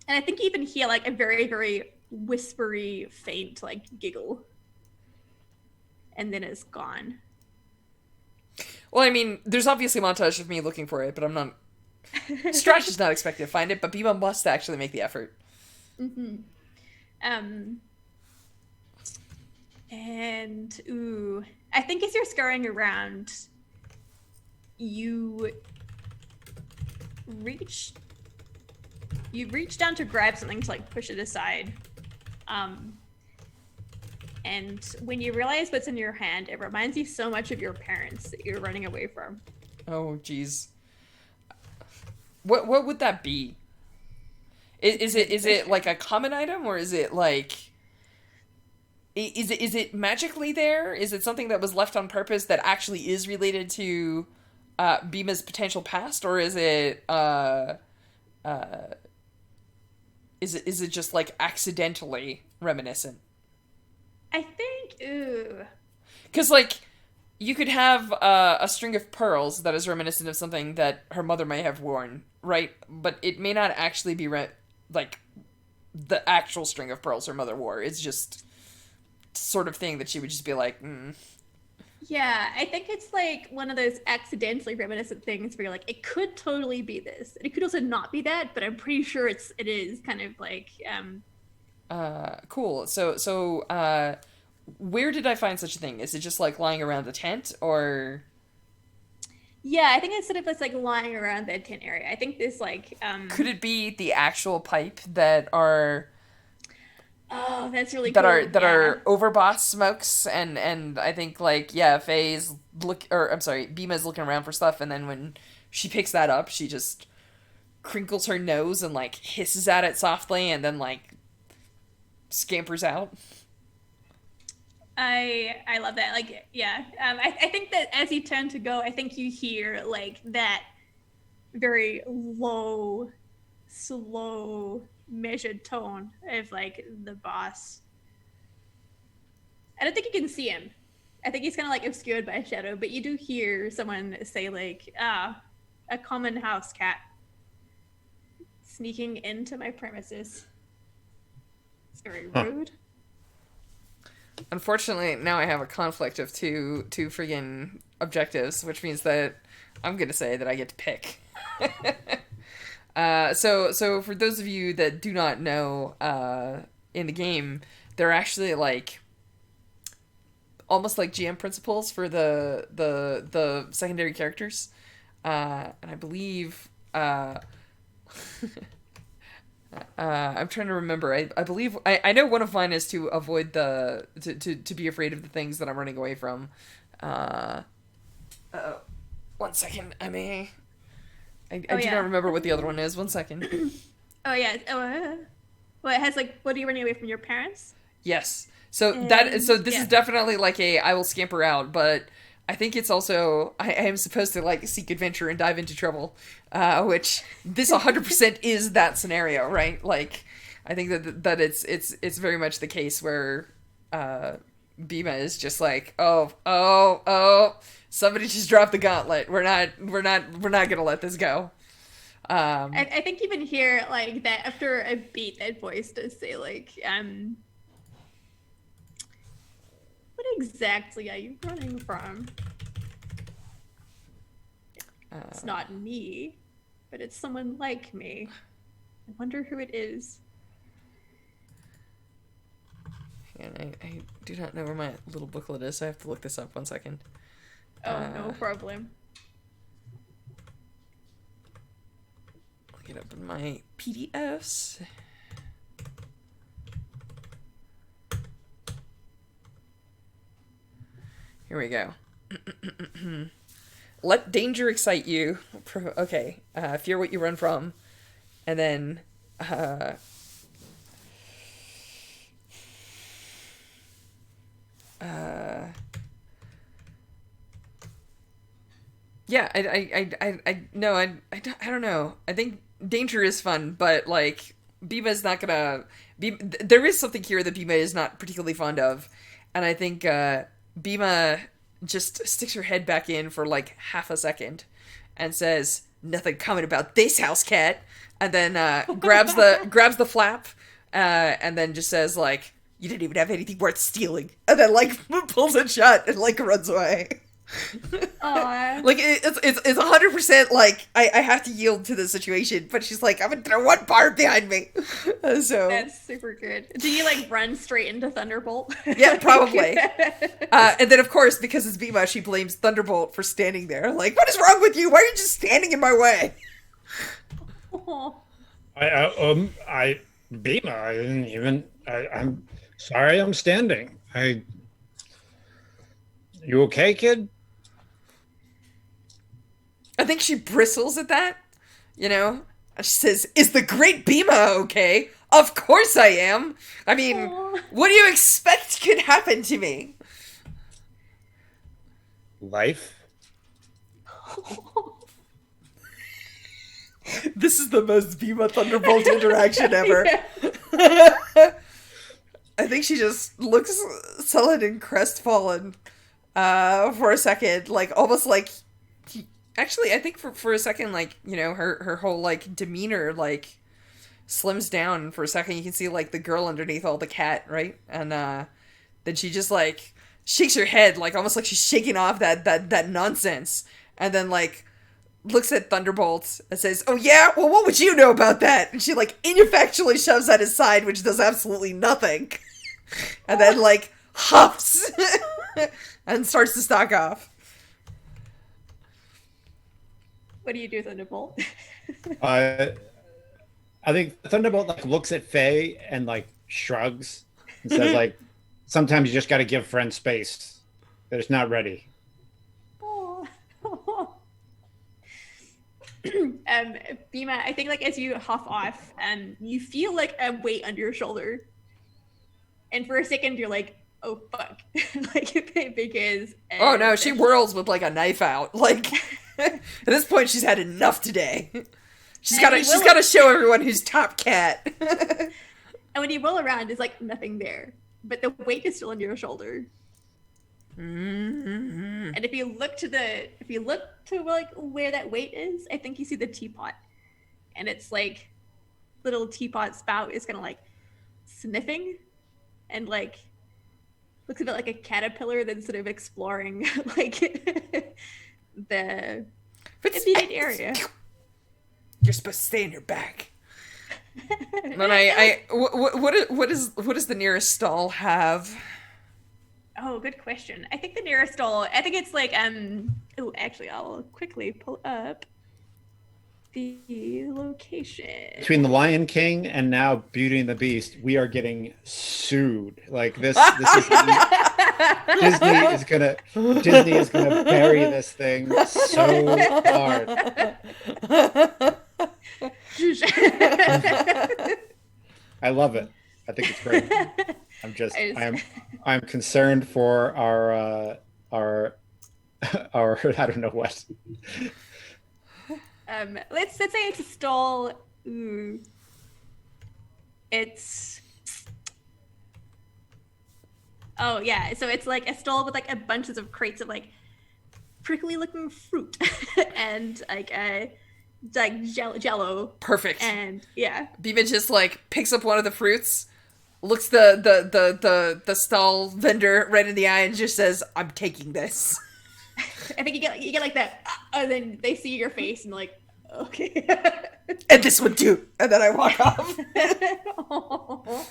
I think you even hear like a very, very whispery, faint like giggle, and then it's gone. Well, I mean, there's obviously a montage of me looking for it, but I'm not. Strash is not expected to find it, but Bima must actually make the effort. Mm-hmm. And I think as you're scurrying around, you reach down to grab something to like push it aside, and when you realize what's in your hand, it reminds you so much of your parents that you're running away from. Oh geez, what would that be? Is it like a common item, or is it like is it magically there? Is it something that was left on purpose that actually is related to Bima's potential past, or is it is it just like accidentally reminiscent? I think because like you could have a string of pearls that is reminiscent of something that her mother may have worn, right? But it may not actually be like the actual string of pearls her mother wore. It's just sort of thing that she would just be like, Yeah, I think it's like one of those accidentally reminiscent things where you're like, it could totally be this. And it could also not be that, but I'm pretty sure it is kind of like cool. So where did I find such a thing? Is it just like lying around the tent, or yeah, I think it's sort of just like lying around the tent area. I think this like could it be the actual pipe that are oh, that's really that cool. are Overboss smokes, and I think like Faye's Bima's looking around for stuff, and then when she picks that up, she just crinkles her nose and like hisses at it softly, and then like scampers out. I love that. Like, yeah. I think that as you turn to go, I think you hear like that very low, slow, measured tone of like the boss. I don't think you can see him. I think he's kind of like obscured by a shadow, but you do hear someone say like, a common house cat sneaking into my premises. It's very rude. Unfortunately, now I have a conflict of two friggin' objectives, which means that I'm gonna say that I get to pick. So for those of you that do not know, in the game, there are actually like almost like GM principles for the secondary characters, and I believe I'm trying to remember. I believe I know one of mine is to avoid to be afraid of the things that I'm running away from. One second. I do yeah. not remember what the other one is. 1 second. Oh yeah. Well, it has like, what are you running away from, your parents? Yes. So this yeah. is definitely like a I will scamper out, but I think it's also I am supposed to like seek adventure and dive into trouble, which this 100% is that scenario, right? Like, I think that it's very much the case where Bima is just like, oh, somebody just dropped the gauntlet. We're not gonna let this go. I think even here, like, that after a beat, that voice does say like, what exactly are you running from? It's not me, but it's someone like me. I wonder who it is. And I do not know where my little booklet is, so I have to look this up. 1 second. Oh, no problem. Look it up in my PDFs. Here we go. Let danger excite you. Okay. Fear what you run from. And then, yeah, I don't know. I think danger is fun, but like Bima is not gonna there is something here that Bima is not particularly fond of, and I think Bima just sticks her head back in for like half a second, and says nothing coming about this house cat, and then grabs the flap, and then just says like, you didn't even have anything worth stealing, and then like pulls it shut and like runs away. Like it's 100% like I have to yield to the situation, but she's like, I'm gonna throw one bar behind me. So that's super good. Do you like run straight into Thunderbolt? Yeah, probably. And then of course, because it's Bima, she blames Thunderbolt for standing there. Like, what is wrong with you? Why are you just standing in my way? Bima, I didn't even. I'm sorry, I'm standing. You okay, kid? I think she bristles at that, you know? And she says, is the great Bima okay? Of course I am. I mean, what do you expect could happen to me? Life? This is the most Bima Thunderbolt interaction ever. I think she just looks sullen and crestfallen for a second, like almost like actually I think for a second, like, you know, her whole like demeanor like slims down for a second. You can see like the girl underneath all the cat, right? And then she just like shakes her head, like almost like she's shaking off that nonsense, and then like looks at Thunderbolt and says, oh yeah, well what would you know about that? And she like ineffectually shoves at his side, which does absolutely nothing. And then like huffs and starts to stalk off. What do you do, Thunderbolt? I think Thunderbolt like looks at Faye and like shrugs and says like, sometimes you just got to give friends space. They're just not ready. Bima, I think like as you huff off, you feel like a weight under your shoulder, and for a second you're like, oh fuck, like because oh no, she whirls with like a knife out, like At this point, she's had enough today. She's And got to show everyone who's top cat. And when you roll around, there's like nothing there, but the weight is still on your shoulder. Mm-hmm. And if you look to like where that weight is, I think you see the teapot, and it's like little teapot spout is kind of like sniffing, and like looks a bit like a caterpillar that's sort of exploring like the immediate area. You're supposed to stay in your bag. And what does the nearest stall have? Oh, good question. I think the nearest stall, I think it's like oh, actually I'll quickly pull up the location. Between the Lion King and now Beauty and the Beast, we are getting sued. Like this is Disney is gonna bury this thing so hard. I love it. I think it's great. I'm concerned for our I don't know what. Let's say it's a stall. Ooh. Oh yeah, so it's like a stall with like a bunches of crates of like prickly looking fruit and like jello. Perfect. And yeah. Beema just like picks up one of the fruits, looks the stall vendor right in the eye and just says, "I'm taking this." I think you get like that, and then they see your face and like, okay. And this one too. And then I walk off. Oh.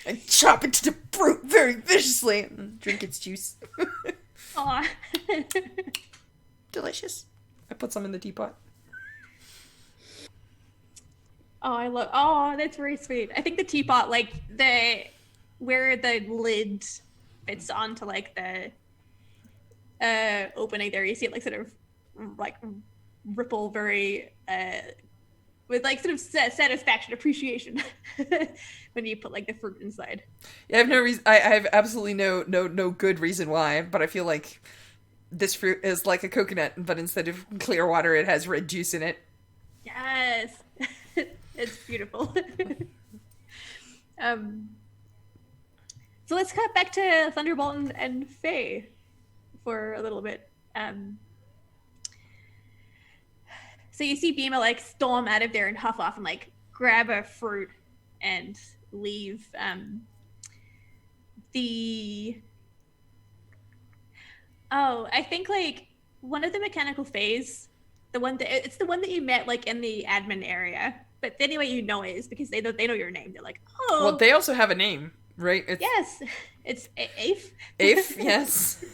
And chop into the fruit very viciously and drink its juice. Aw. Delicious. I put some in the teapot. Oh, that's very sweet. I think the teapot, like where the lid fits onto like the opening there, you see it like sort of like ripple very with like sort of satisfaction, appreciation when you put like the fruit inside. Yeah, I have no reason. I have absolutely no good reason why, but I feel like this fruit is like a coconut, but instead of clear water, it has red juice in it. Yes, it's beautiful. So let's cut back to Thunderbolt and Faye for a little bit. So you see Beema like storm out of there and huff off and like grab a fruit and leave. I think like one of the mechanical Fays, it's the one that you met like in the admin area. But the only way you know it is because they know your name. They're like, oh. Well, they also have a name, right? Yes, it's Aif. Aif, yes.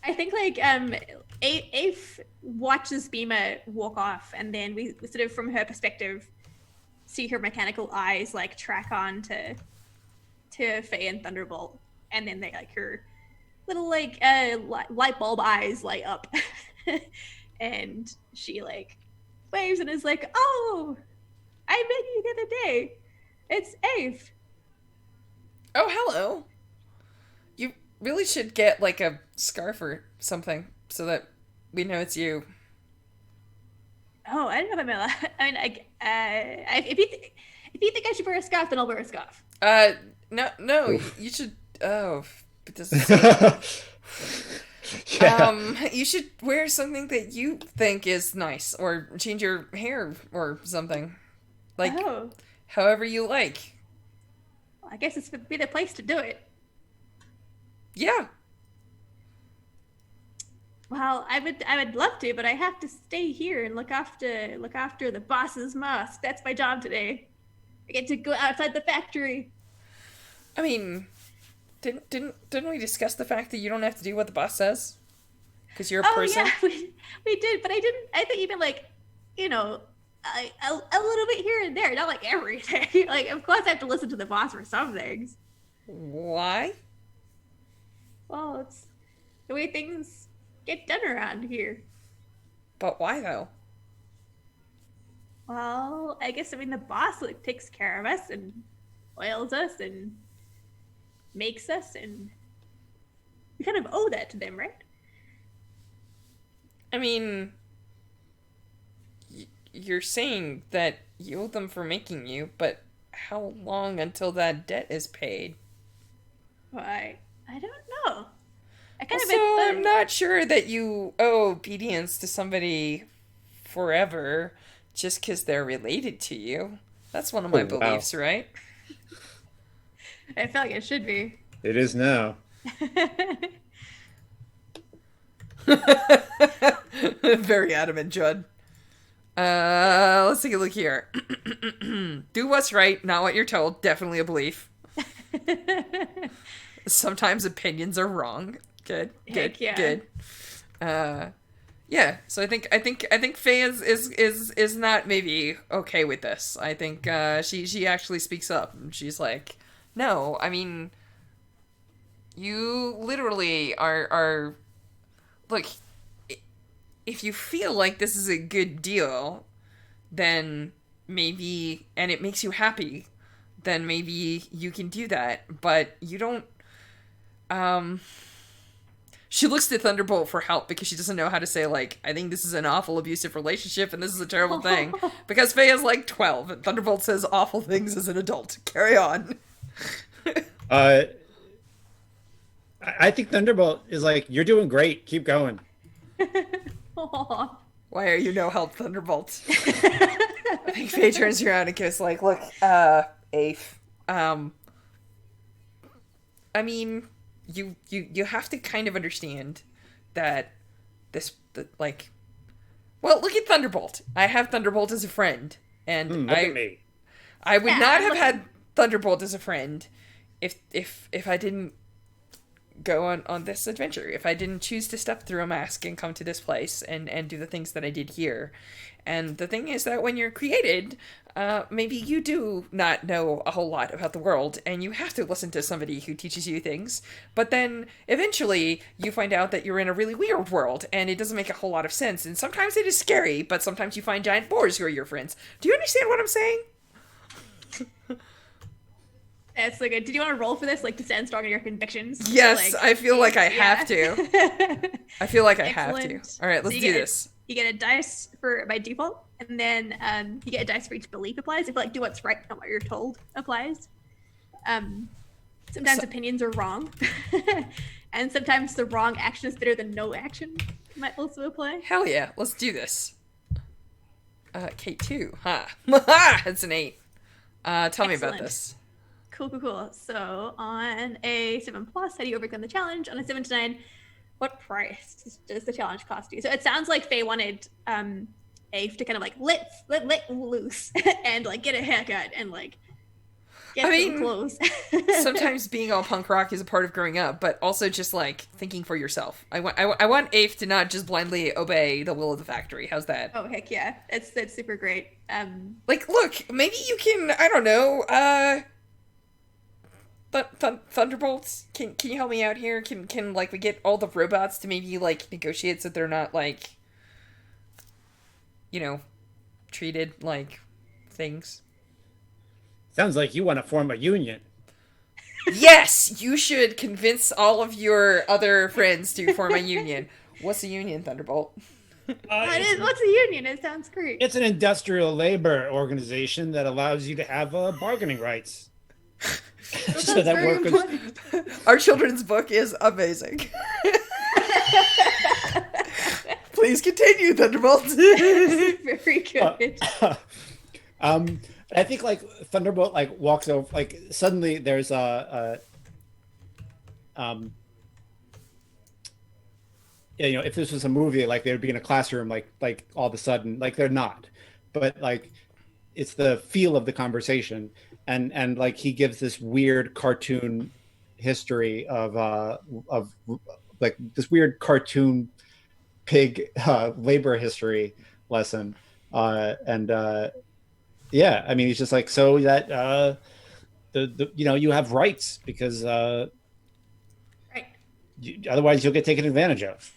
I think like Aif watches Beema walk off, and then we sort of from her perspective see her mechanical eyes like track on to Faye and Thunderbolt, and then they like her little like light bulb eyes light up, and she like waves and is like, "Oh, I met you the other day. It's Aif." Oh, hello. You really should get like a scarf or something so that we know it's you. Oh, I don't know if I'm allowed. I mean, if you think I should wear a scarf, then I'll wear a scarf. No, you should. Oh, but this is. Yeah. You should wear something that you think is nice, or change your hair or something, like however you like. Well, I guess this would be the place to do it. Yeah. Well, I would love to, but I have to stay here and look after the boss's mask. That's my job today. I get to go outside the factory. I mean, didn't we discuss the fact that you don't have to do what the boss says? Because you're a person? Yeah, we did, but I didn't. I think even like, a little bit here and there, not like everything. Like, of course, I have to listen to the boss for some things. Why? Well, it's the way things get done around here. But why though? Well, I guess the boss like takes care of us and oils us and makes us, and we kind of owe that to them, right? I mean, you're saying that you owe them for making you, but how long until that debt is paid? Why? I don't know. I kind Also, of I'm not sure that you owe obedience to somebody forever just because they're related to you. That's one of my Oh, wow. beliefs, right? I feel like it should be. It is now. Very adamant, Judd. Let's take a look here. Do what's right, not what you're told. Definitely a belief. Sometimes opinions are wrong. Good, good, Heck yeah. good. Yeah. So I think Faye is not maybe okay with this. I think she actually speaks up. She's like, no, I mean, you literally are look. If you feel like this is a good deal, then maybe, and it makes you happy, then maybe you can do that. But you don't. She looks to Thunderbolt for help because she doesn't know how to say, like, I think this is an awful abusive relationship and this is a terrible thing. Because Faye is like 12 and Thunderbolt says awful things as an adult. Carry on. I think Thunderbolt is like, you're doing great. Keep going. Aw. Why are you no help, Thunderbolt? I think Faye turns around and goes like, look, Afe, I mean, you have to kind of understand that like, well, look at Thunderbolt. I have Thunderbolt as a friend, and Look at me. I would Yeah, not I'm have looking. had Thunderbolt as a friend if I didn't go on this adventure. If I didn't choose to step through a mask and come to this place and do the things that I did here. And the thing is that when you're created, maybe you do not know a whole lot about the world, and you have to listen to somebody who teaches you things. But then eventually you find out that you're in a really weird world, and it doesn't make a whole lot of sense. And sometimes it is scary, but sometimes you find giant boars who are your friends. Do you understand what I'm saying? It's like, did you want to roll for this? Like, to stand strong in your convictions? Yes, Like, I feel like I yeah. have to. I feel like I have to. Excellent. All right, let's So do you get this. You get a dice for by default, and then you get a dice for each belief applies. If like do what's right, not what you're told applies. Sometimes opinions are wrong, and sometimes the wrong action is better than no action. Might also apply. Hell yeah, let's do this. K2, huh? Ha! It's an 8. Tell me about Excellent. this. Cool. So on a 7+, how do you overcome the challenge? On a 7 to 9, what price does the challenge cost you? So it sounds like Faye wanted Afe to kind of like let loose and like get a haircut and like get some clothes. Sometimes being all punk rock is a part of growing up, but also just like thinking for yourself. I want Afe to not just blindly obey the will of the factory. How's that? Oh heck yeah, that's super great. Like, look, maybe you can. I don't know. Thunderbolts, can you help me out here? Can like we get all the robots to maybe like negotiate so they're not like, treated like things? Sounds like you want to form a union. Yes, you should convince all of your other friends to form a union. What's a union, Thunderbolt? What's a union? It sounds great. It's an industrial labor organization that allows you to have bargaining rights. So that very workers. important. Our children's book is amazing. Please continue, Thunderbolt. Very good. I think like Thunderbolt like walks over, like suddenly there's if this was a movie, like they would be in a classroom, like all of a sudden, like they're not, but like it's the feel of the conversation, and like he gives this weird cartoon history of like this weird cartoon pig labor history lesson, yeah, I mean, he's just like, so that the you have rights because Right. Otherwise you'll get taken advantage of.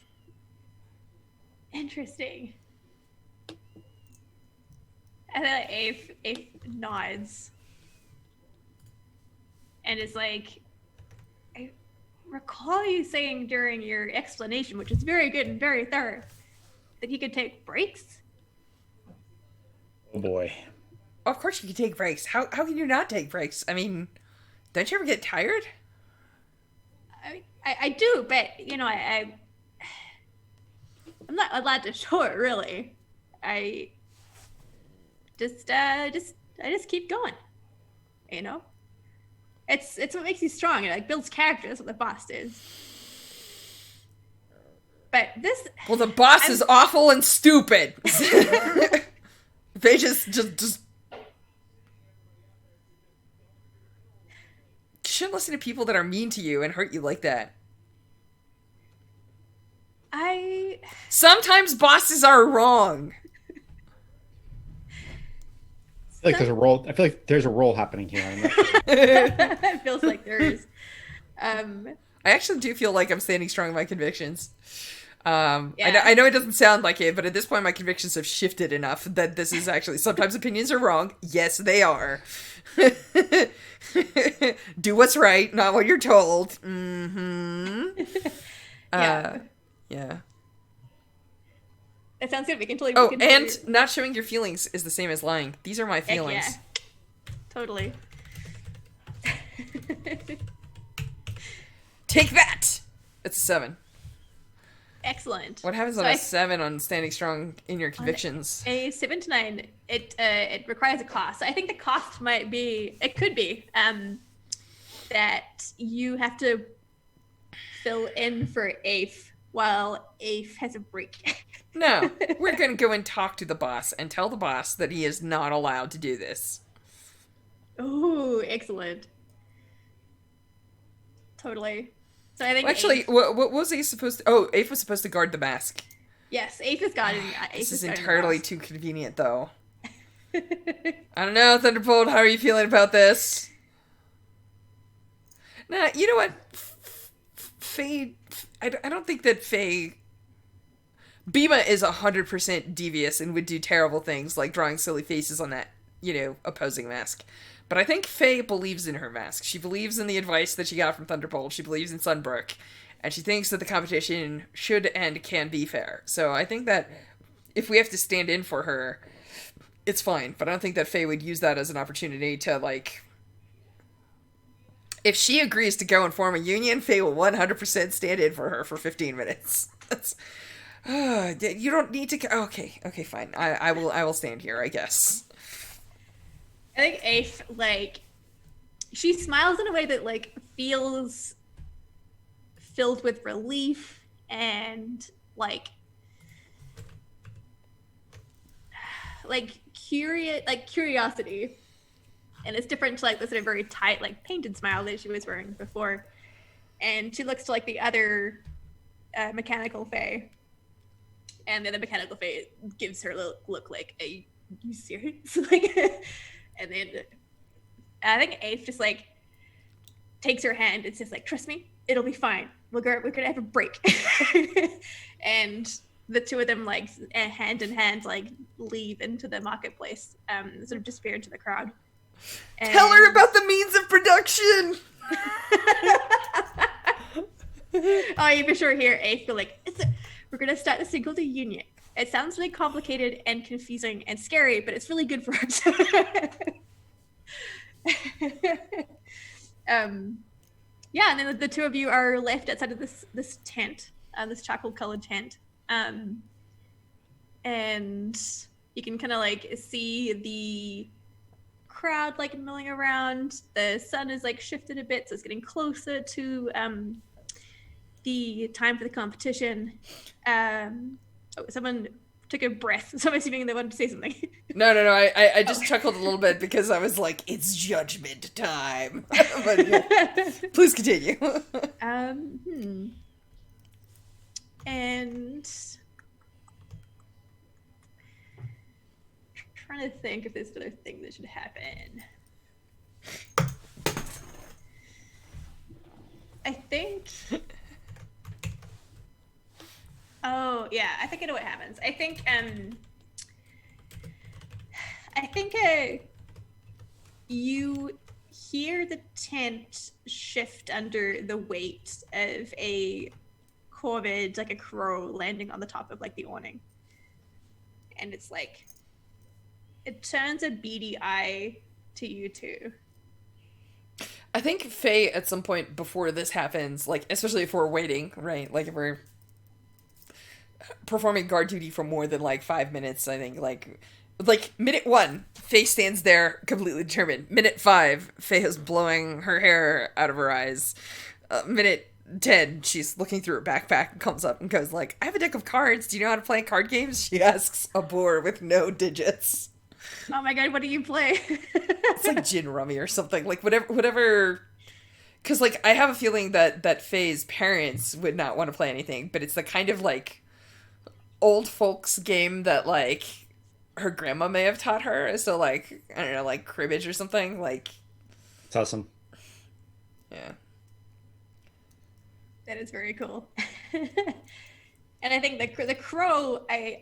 Interesting. And then Afe nods and is like, recall you saying during your explanation, which is very good and very thorough, that he could take breaks. Oh boy. Of course you can take breaks. How can you not take breaks? I mean, don't you ever get tired? I do, but I'm not allowed to show it really. I just keep going. It's what makes you strong. It like builds character. That's what the boss is. But this. Well, the boss is awful and stupid. They just. You shouldn't listen to people that are mean to you and hurt you like that. Sometimes bosses are wrong. I feel like there's a role happening here. I'm not sure. It feels like there is. I actually do feel like I'm standing strong in my convictions. Yeah. I know it doesn't sound like it, but at this point my convictions have shifted enough that this is actually, sometimes opinions are wrong. Yes, they are. Do what's right, not what you're told. Mm-hmm. Yeah. That sounds good. We can totally. Oh, and not showing your feelings is the same as lying. These are my feelings. Yeah. Totally. Take that! It's a 7. Excellent. What happens on a 7 on standing strong in your convictions? A 7 to 9, it requires a cost. I think the cost could be that you have to fill in for Afe while Afe has a break. No, we're going to go and talk to the boss and tell the boss that he is not allowed to do this. Oh, excellent. Totally. So I think actually, Afe, what was Afe supposed to... Oh, Afe was supposed to guard the mask. yes, Afe is guarding. This is entirely too convenient, though. I don't know, Thunderbolt, how are you feeling about this? Nah, you know what? Faye... I don't think that Faye... Bima is 100% devious and would do terrible things, like drawing silly faces on that, opposing mask. But I think Faye believes in her mask. She believes in the advice that she got from Thunderbolt. She believes in Sunbrook. And she thinks that the competition should and can be fair. So I think that if we have to stand in for her, it's fine. But I don't think that Faye would use that as an opportunity to, If she agrees to go and form a union, Faye will 100% stand in for her for 15 minutes. You don't need to... Okay, fine. I will stand here, I guess. I think Afe, she smiles in a way that, feels filled with relief and, curiosity. And it's different to, the sort of very tight, painted smile that she was wearing before. And she looks to, the other mechanical Fae. And then the mechanical Fae gives her a look like, are you serious? And then I think Afe just takes her hand and says trust me, it'll be fine. We're gonna have a break. And the two of them hand in hand leave into the marketplace, sort of disappear into the crowd. And... Tell her about the means of production. Oh, you for sure hear Afe go we're gonna start a single day union. It sounds really complicated and confusing and scary, but it's really good for us. Yeah, and then the two of you are left outside of this tent, this charcoal-colored tent, and you can kind of see the crowd milling around. The sun is shifted a bit, so it's getting closer to the time for the competition. Someone took a breath, so I'm assuming they wanted to say something. No, I just chuckled a little bit because I was like, it's judgment time. But yeah, please continue. And trying to think if there's another thing that should happen. I think... Oh, yeah, I think I know what happens. I think you hear the tent shift under the weight of a corvid, a crow landing on the top of the awning. and it's like it turns a beady eye to you two. I think Faye at some point before this happens, like especially if we're waiting, right? Like if we're performing guard duty for more than like 5 minutes, I think like minute 1, Faye stands there completely determined. Minute 5, Faye is blowing her hair out of her eyes. Minute 10, she's looking through her backpack and comes up and goes like, "I have a deck of cards. Do you know how to play card games?" She asks a board with no digits. Oh my god, what do you play? It's like gin rummy or something. Like whatever. Because like I have a feeling that Faye's parents would not want to play anything, but it's the kind of like old folks game that like her grandma may have taught her. So like I don't know, like cribbage or something. Like It's awesome. yeah. That is very cool. And I think the crow, I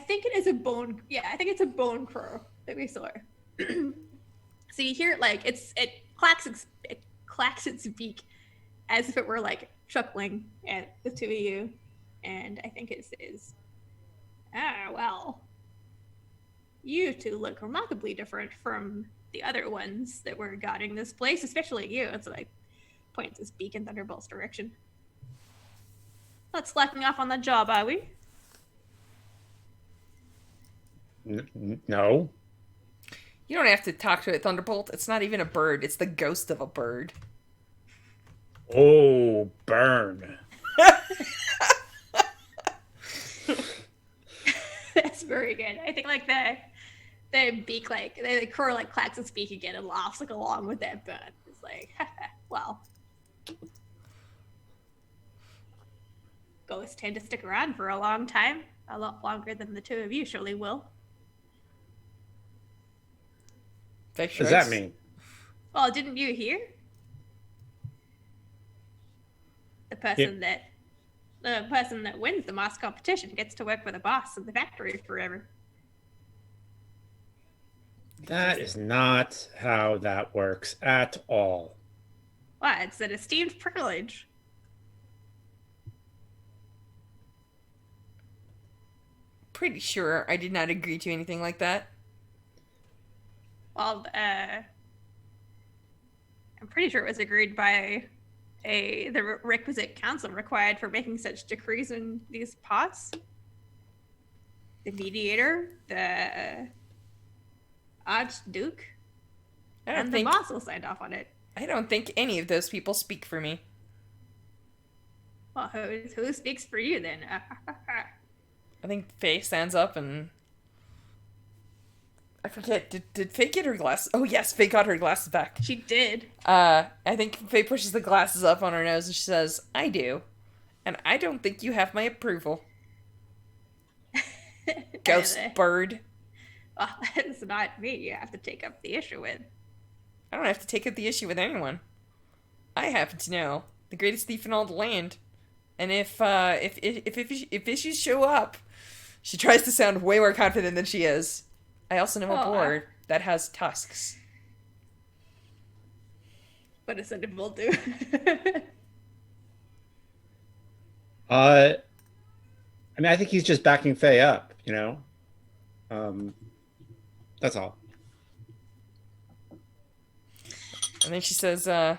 think it is a bone. Yeah, I think it's a bone crow that we saw. So you hear it like it clacks its beak as if it were like chuckling at the two of you, and I think it says, "Ah, well, you two look remarkably different from the other ones that were guarding this place, especially you." It's like points his beak in Thunderbolt's direction. Not slacking off on the job, are we? No. You don't have to talk to it, Thunderbolt. It's not even a bird. It's the ghost of a bird. Oh, burn. That's very good. I think like the beak, like the crow like clacks its beak again and laughs like along with that burn. It's like, well, ghosts tend to stick around for a long time, a lot longer than the two of you surely will. What does that mean? Well, didn't you hear? The person that wins the mask competition gets to work for the boss of the factory forever. That is not how that works at all. Why? It's an esteemed privilege. Pretty sure I did not agree to anything like that. Well, I'm pretty sure it was agreed by the requisite council required for making such decrees in these parts. The mediator, the Archduke, and the boss will sign off on it. I don't think any of those people speak for me. Well, who speaks for you then? I think Faye stands up and I forget. Did Faye get her glasses? Oh yes, Faye got her glasses back. She did. I think Faye pushes the glasses up on her nose and she says, "I do, and I don't think you have my approval." Ghost bird. Well, that's not me. You have to take up the issue with. I don't have to take up the issue with anyone. I happen to know the greatest thief in all the land, and if issues show up, she tries to sound way more confident than she is. I also know a board that has tusks. What does Thunderbolt do? I mean, I think he's just backing Faye up, you know? That's all. And then she says, I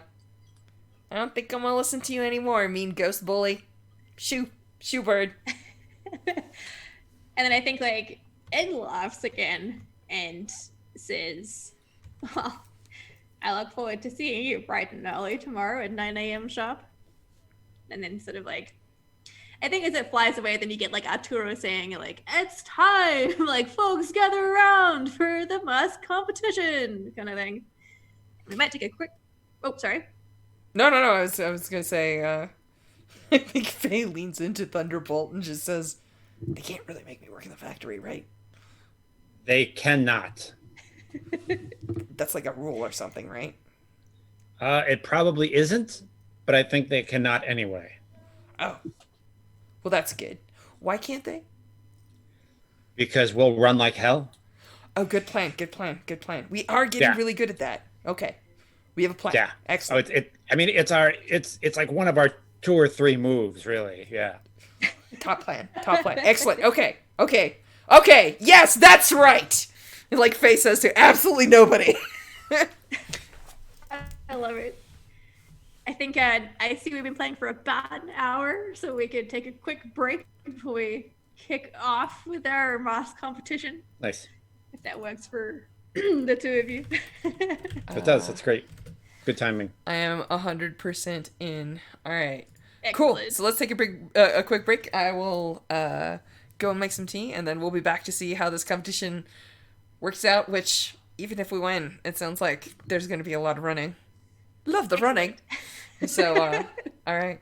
don't think I'm gonna listen to you anymore, mean ghost bully. Shoo bird. And then I think like Ed laughs again and says, "Well, I look forward to seeing you bright and early tomorrow at 9 a.m. sharp." And then sort of like, I think as it flies away, then you get like Arturo saying like, "It's time, like folks gather around for the mask competition," kind of thing. We might take a quick. Oh, sorry. No. I was gonna say. I think Faye leans into Thunderbolt and just says, "They can't really make me work in the factory, right?" They cannot. That's like a rule or something, right? It probably isn't, but I think they cannot anyway. Oh. Well, that's good. Why can't they? Because we'll run like hell. Oh, good plan. We are getting really good at that. Okay. We have a plan. Yeah. Excellent. Oh, it's like one of our 2 or 3 moves, really. Yeah. Top plan. Top plan. Excellent. Okay. Okay. Okay. Yes, that's right. Like Faye says to absolutely nobody. I love it. I think I see we've been playing for about an hour, so we could take a quick break before we kick off with our Moss competition, Nice. if that works for the two of you. It does. That's great. Good timing. I am 100% in. All right. Excellent. Cool. So let's take a quick break. I will go and make some tea, and then we'll be back to see how this competition works out. Which, even if we win, it sounds like there's going to be a lot of running. Love the running. So, all right.